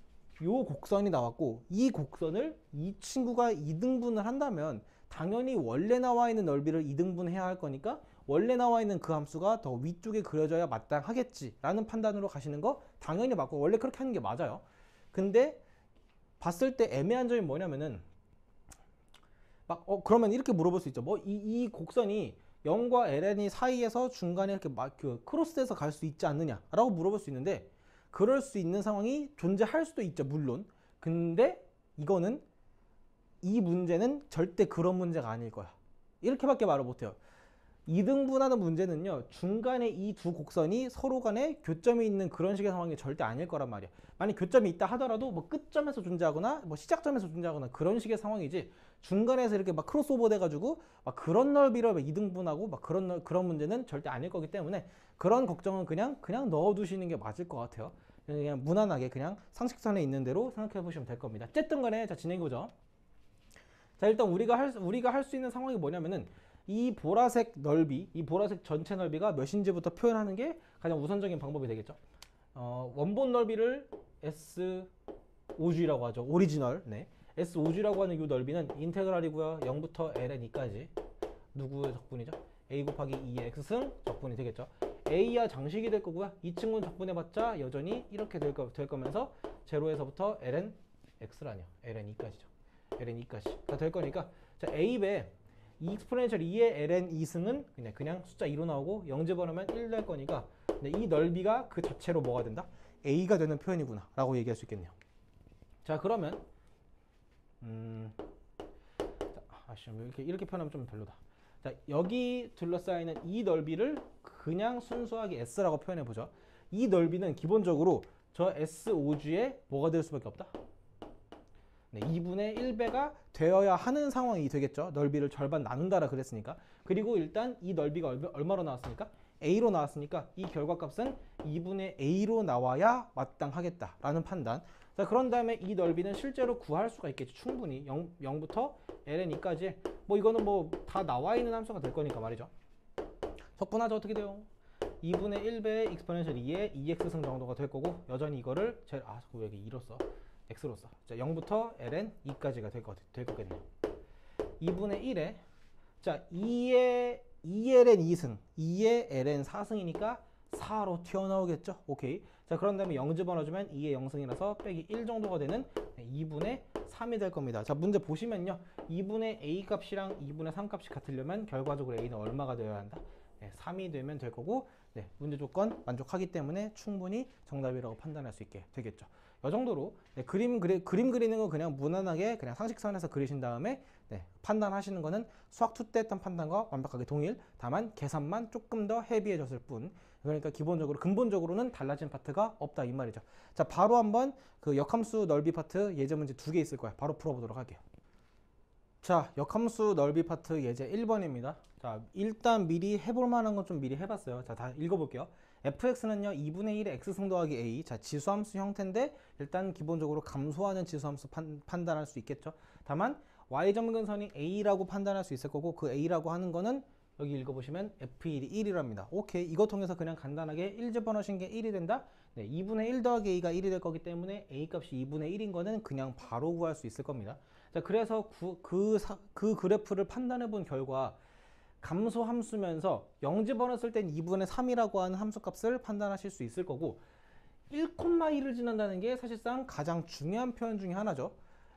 요 곡선이 나왔고, 이 곡선을 이 친구가 2등분을 한다면 당연히 원래 나와 있는 넓이를 2등분해야 할 거니까 원래 나와 있는 그 함수가 더 위쪽에 그려져야 마땅하겠지 라는 판단으로 가시는 거 당연히 맞고, 원래 그렇게 하는 게 맞아요. 근데 봤을 때 애매한 점이 뭐냐면은, 그러면 이렇게 물어볼 수 있죠. 이 곡선이 0과 ln이 사이에서 중간에 이렇게 크로스해서 갈 수 있지 않느냐 라고 물어볼 수 있는데, 그럴 수 있는 상황이 존재할 수도 있죠, 물론. 근데 이 문제는 절대 그런 문제가 아닐 거야. 이렇게밖에 말을 못해요. 2등분하는 문제는요, 중간에 이 두 곡선이 서로 간에 교점이 있는 그런 식의 상황이 절대 아닐 거란 말이야. 만약 교점이 있다 하더라도 끝점에서 존재하거나 시작점에서 존재하거나 그런 식의 상황이지, 중간에서 이렇게 크로스오버 돼가지고 그런 넓이를 2등분하고 그런 문제는 절대 아닐 거기 때문에, 그런 걱정은 그냥 넣어두시는 게 맞을 것 같아요. 그냥 무난하게 그냥 상식선에 있는 대로 생각해 보시면 될 겁니다. 어쨌든 간에 자, 진행해 보죠. 자, 일단 우리가 할 수 있는 상황이 뭐냐면은, 이 보라색 전체 넓이가 몇인지부터 표현하는 게 가장 우선적인 방법이 되겠죠. 원본 넓이를 S5G라고 하죠. 오리지널. S5G라고 하는 이 넓이는 인테그랄이고요. 0부터 ln2까지 누구의 적분이죠? a 곱하기 2의 x승 적분이 되겠죠. a야 장식이 될 거고요. 이 친구는 적분해봤자 여전히 이렇게 될 거면서 제로에서부터 ln x라뇨. ln2까지죠. ln2까지 될 거니까, 자, a배 exponential 2의 ln 2승은 그냥 숫자 2로 나오고 0 집어넣으면 1 될 거니까, 이 넓이가 그 자체로 뭐가 된다? a가 되는 표현이구나 라고 얘기할 수 있겠네요. 자, 그러면 이렇게 표현하면 좀 별로다. 자, 여기 둘러싸이는 이 넓이를 그냥 순수하게 s라고 표현해 보죠. 이 넓이는 기본적으로 저 S5G에 뭐가 될 수밖에 없다? 2분의 1배가 되어야 하는 상황이 되겠죠. 넓이를 절반 나눈다라 그랬으니까. 그리고 일단 이 넓이가 얼마로 나왔으니까? a로 나왔으니까 이 결과값은 2분의 a로 나와야 마땅하겠다라는 판단. 자, 그런 다음에 이 넓이는 실제로 구할 수가 있겠죠. 충분히 0부터 ln2까지 이거는 다 나와 있는 함수가 될 거니까 말이죠. 적분하죠. 어떻게 돼요? 2분의 1배의 exponential 2의 2x승 정도가 될 거고, 여전히 이거를 자꾸 왜 여기 2로 써? x로 써. 자, 0부터 ln 2까지가 될 거겠네요. 2분의 1에 자, 2의 ln 2승, 2의 ln 4승이니까 4로 튀어나오겠죠. 오케이. 자, 그런 다음에 0 집어넣어주면 2의 0승이라서 빼기 1 정도가 되는 2분의 3이 될 겁니다. 자, 문제 보시면요, 2분의 a 값이랑 2분의 3 값이 같으려면 결과적으로 a는 얼마가 되어야 한다? 3이 되면 될 거고, 문제 조건 만족하기 때문에 충분히 정답이라고 판단할 수 있게 되겠죠. 이 정도로 그림 그리는 거 그냥 무난하게 그냥 상식선에서 그리신 다음에 판단하시는 거는 수학 2 때 했던 판단과 완벽하게 동일, 다만 계산만 조금 더 헤비해졌을 뿐. 그러니까 근본적으로는 달라진 파트가 없다 이 말이죠. 자, 바로 한번 그 역함수 넓이 파트 예제 문제 2개 있을 거야. 바로 풀어보도록 할게요. 자, 역함수 넓이 파트 예제 1번입니다. 자, 일단 미리 해볼 만한 건 좀 미리 해봤어요. 자, 다 읽어볼게요. fx는요 2분의 1의 x승 더하기 a. 자, 지수함수 형태인데 일단 기본적으로 감소하는 지수함수 판단할 수 있겠죠. 다만 y점근선이 a라고 판단할 수 있을 거고, 그 a라고 하는 거는 여기 읽어보시면 F1이 1이랍니다. 오케이. 이거 통해서 그냥 간단하게 1 집어넣으신 게 1이 된다? 네, 2분의 1 더하기 A가 1이 될 거기 때문에 A 값이 2분의 1인 거는 그냥 바로 구할 수 있을 겁니다. 자, 그래서 그 그래프를 판단해 본 결과 감소 함수면서 0 집어넣었을 땐 2분의 3이라고 하는 함수 값을 판단하실 수 있을 거고 1,1을 지난다는 게 사실상 가장 중요한 표현 중에 하나죠.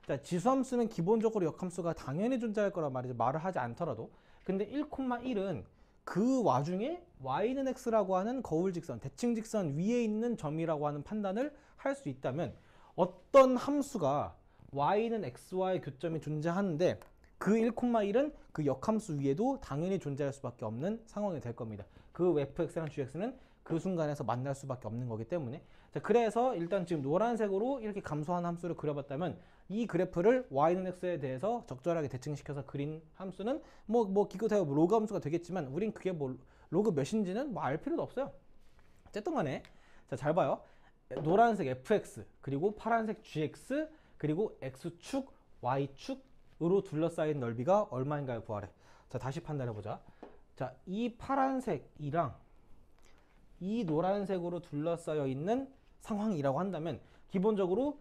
자, 지수함수는 기본적으로 역함수가 당연히 존재할 거란 말이죠. 말을 하지 않더라도. 근데 1,1은 그 와중에 y는 x라고 하는 거울직선, 대칭직선 위에 있는 점이라고 하는 판단을 할 수 있다면 어떤 함수가 y는 x와의 교점이 존재하는데 그 1,1은 그 역함수 위에도 당연히 존재할 수밖에 없는 상황이 될 겁니다. 그 fx랑 gx는 그 순간에서 만날 수밖에 없는 거기 때문에 자, 그래서 일단 지금 노란색으로 이렇게 감소한 함수를 그려봤다면 이 그래프를 y는 x에 대해서 적절하게 대칭시켜서 그린 함수는 뭐 기껏해야 로그 함수가 되겠지만 우린 그게 뭐 로그 몇인지는 뭐 알 필요도 없어요. 어쨌든 간에 자, 잘 봐요. 노란색 fx 그리고 파란색 gx 그리고 x축 y축으로 둘러싸인 넓이가 얼마인가를 구하래. 자, 다시 판단해보자. 자, 이 파란색이랑 이 노란색으로 둘러싸여 있는 상황이라고 한다면 기본적으로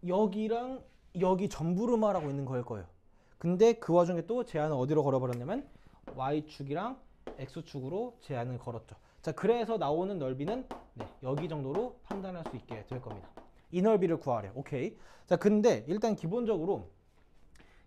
여기랑 여기 전부를 말하고 있는 거일 거예요. 근데 그 와중에 또 제한을 어디로 걸어버렸냐면 y축이랑 x축으로 제한을 걸었죠. 자, 그래서 나오는 넓이는 네, 여기 정도로 판단할 수 있게 될 겁니다. 이 넓이를 구하래. 오케이. 자, 근데 일단 기본적으로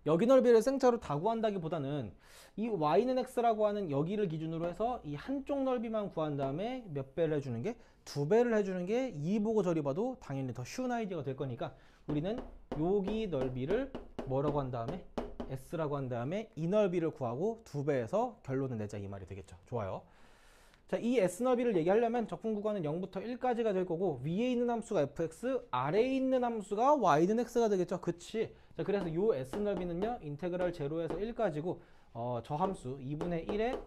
여기 넓이를 생짜로 다 구한다기보다는 이 y는 x라고 하는 여기를 기준으로 해서 이 한쪽 넓이만 구한 다음에 몇 배를 해주는 게 2배를 해주는 게 이 보고 저리 봐도 당연히 더 쉬운 아이디어가 될 거니까 우리는 여기 넓이를 뭐라고 한 다음에 s라고 한 다음에 이 넓이를 구하고 2배에서 결론을 내자 이 말이 되겠죠. 좋아요. 자, 이 s 넓이를 얘기하려면 적분 구간은 0부터 1까지가 될 거고 위에 있는 함수가 fx, 아래에 있는 함수가 y는 x가 되겠죠. 그치? 자, 그래서 이 s 넓이는요. 인테그랄 0에서 1까지고 저 함수 2분의 1에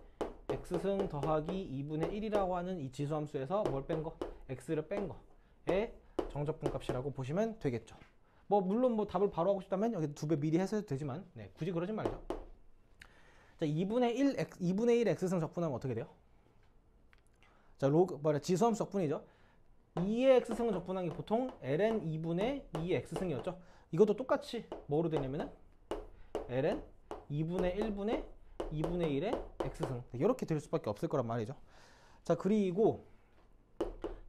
x승 더하기 2분의 1이라고 하는 이 지수함수에서 뭘 뺀 거? x를 뺀 거의 정적분 값이라고 보시면 되겠죠. 뭐 물론 뭐 답을 바로 하고 싶다면 여기 2배 미리 해서도 되지만 네, 굳이 그러지 말죠. 자, 2분의 1 x승 적분하면 어떻게 돼요? 자, 지수함수 적분이죠. 2의 x승을 적분한 게 보통 ln 2분의 2의 x승이었죠. 이것도 똑같이 뭐로 되냐면은 ln 2분의 1분의 2분의 1의 x승 이렇게 될 수밖에 없을 거란 말이죠. 자, 그리고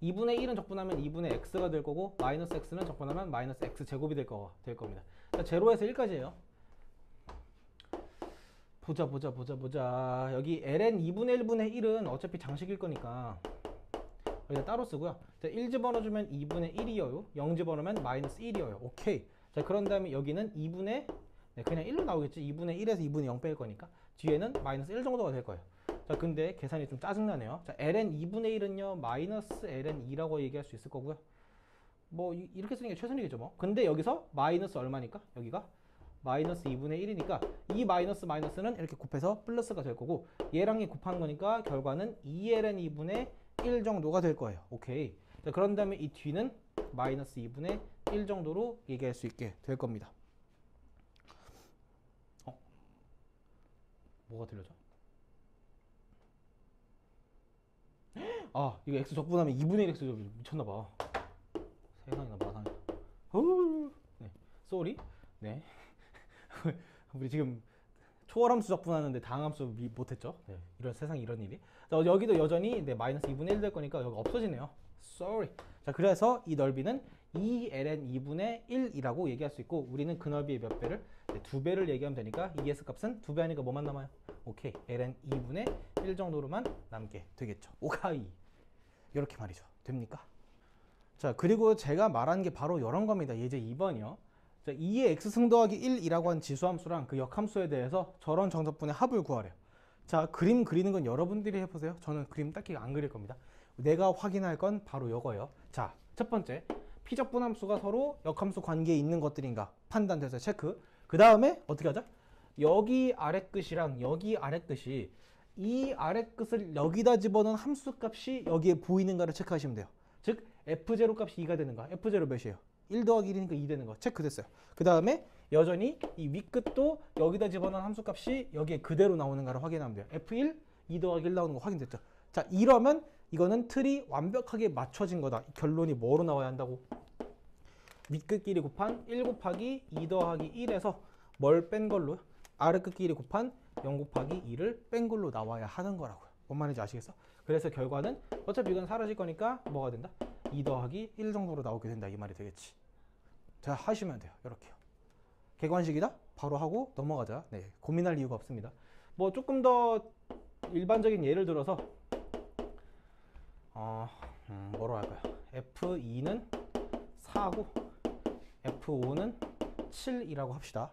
2분의 1은 적분하면 2분의 x가 될 거고 마이너스 x는 적분하면 마이너스 x 제곱이 될 겁니다. 자, 0에서 1까지예요. 보자. 여기 ln 2분의 1분의 1은 어차피 장식일 거니까 여기다 따로 쓰고요. 자, 1 집어넣어주면 2분의 1이어요. 0 집어넣으면 마이너스 1이어요. 오케이. 자, 그런 다음에 여기는 2분의 그냥 1로 나오겠지. 2분의 1에서 2분의 0 뺄 거니까 뒤에는 마이너스 1 정도가 될 거예요. 자, 근데 계산이 좀 짜증나네요. 자, ln 2분의 1은요 마이너스 ln 2라고 얘기할 수 있을 거고요. 뭐 이렇게 쓰는 게 최선이겠죠 뭐. 근데 여기서 마이너스 얼마니까? 여기가 마이너스 2분의 1이니까 이 마이너스는 이렇게 곱해서 플러스가 될 거고 얘랑 곱한 거니까 결과는 2ln 2분의 1 정도가 될 거예요. 오케이. 자, 그런 다음에 이 뒤는 마이너스 2분의 1 정도로 얘기할 수 있게 될 겁니다. 뭐가 들려져? 아, 이거 x 적분하면 2분의 1 x 미쳤나봐. 세상에나 마상이다. 네, 쏘리. 네. 우리 지금 초월함수 적분하는데 당함수 못했죠. 네, 이런 세상에 이런 일이. 자, 여기도 여전히 네, 마이너스 2분의 1 될 거니까 여기 없어지네요. sorry. 자, 그래서 이 넓이는 2ln 2분의 1이라고 얘기할 수 있고 우리는 그 넓이의 몇 배를? 네, 2배를 얘기하면 되니까 이 s 값은 2배 하니까 뭐만 남아요? 오케이. ln 2분의 1 정도로만 남게 되겠죠. 오카이. 이렇게 말이죠. 됩니까? 자, 그리고 제가 말한 게 바로 이런 겁니다. 이제 2번이요. 자, 2의 x승 더하기 1이라고 한 지수함수랑 그 역함수에 대해서 저런 정적분의 합을 구하래요. 자, 그림 그리는 건 여러분들이 해보세요. 저는 그림 딱히 안 그릴 겁니다. 내가 확인할 건 바로 이거예요. 자, 첫 번째, 피적분함수가 서로 역함수 관계에 있는 것들인가 판단돼서 체크. 그 다음에 어떻게 하자? 여기 아래 끝이랑 여기 아래 끝이 이 아래 끝을 여기다 집어넣은 함수 값이 여기에 보이는가를 체크하시면 돼요. 즉 F0 값이 2가 되는가? F0 몇이에요? 1 더하기 1이니까 2 되는 거 체크됐어요. 그 다음에 여전히 이 윗끝도 여기다 집어넣은 함수값이 여기에 그대로 나오는가를 확인하면 돼요. F1 2 더하기 1 나오는 거 확인됐죠? 자, 이러면 이거는 틀이 완벽하게 맞춰진 거다. 결론이 뭐로 나와야 한다고? 윗끝끼리 곱한 1 곱하기 2 더하기 1에서 뭘 뺀 걸로? 아래끝끼리 곱한 0 곱하기 2를 뺀 걸로 나와야 하는 거라고요. 뭔 말인지 아시겠어? 그래서 결과는 어차피 이건 사라질 거니까 뭐가 된다? 2 더하기 1 정도로 나오게 된다. 이 말이 되겠지. 자, 하시면 돼요. 이렇게요. 객관식이다? 바로 하고 넘어가자. 네, 고민할 이유가 없습니다. 뭐 조금 더 일반적인 예를 들어서 뭐로 할까요? F2는 4고 F5는 7이라고 합시다.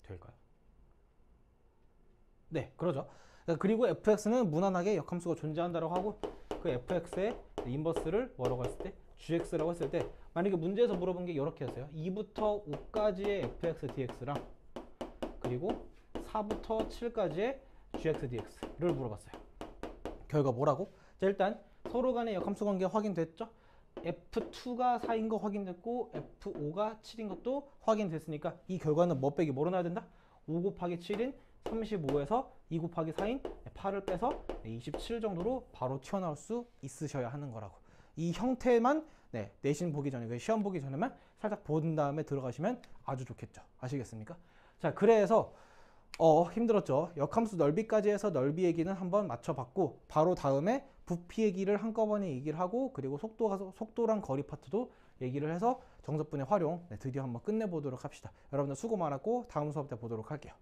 될까요? 네, 그러죠. 그리고 fx는 무난하게 역함수가 존재한다고 하고 그 fx의 인버스를 뭐라고 했을 때? gx라고 했을 때 만약에 문제에서 물어본 게 이렇게 했어요. 2부터 5까지의 fx dx랑 그리고 4부터 7까지의 gx dx를 물어봤어요. 결과 뭐라고? 자, 일단 서로 간의 역함수 관계 확인됐죠? F2가 4인 거 확인됐고 F5가 7인 것도 확인됐으니까 이 결과는 뭐 빼기 뭐로 나야 된다? 5 곱하기 7인 35에서 2 곱하기 4인 8을 빼서 27 정도로 바로 튀어나올 수 있으셔야 하는 거라고. 이 형태만 내신 보기 전에, 시험 보기 전에만 살짝 본 다음에 들어가시면 아주 좋겠죠. 아시겠습니까? 자, 그래서 힘들었죠. 역함수 넓이까지 해서 넓이 얘기는 한번 맞춰봤고 바로 다음에 부피 얘기를 한꺼번에 얘기를 하고 그리고 속도랑 거리 파트도 얘기를 해서 정적분의 활용 드디어 한번 끝내보도록 합시다. 여러분들 수고 많았고 다음 수업 때 보도록 할게요.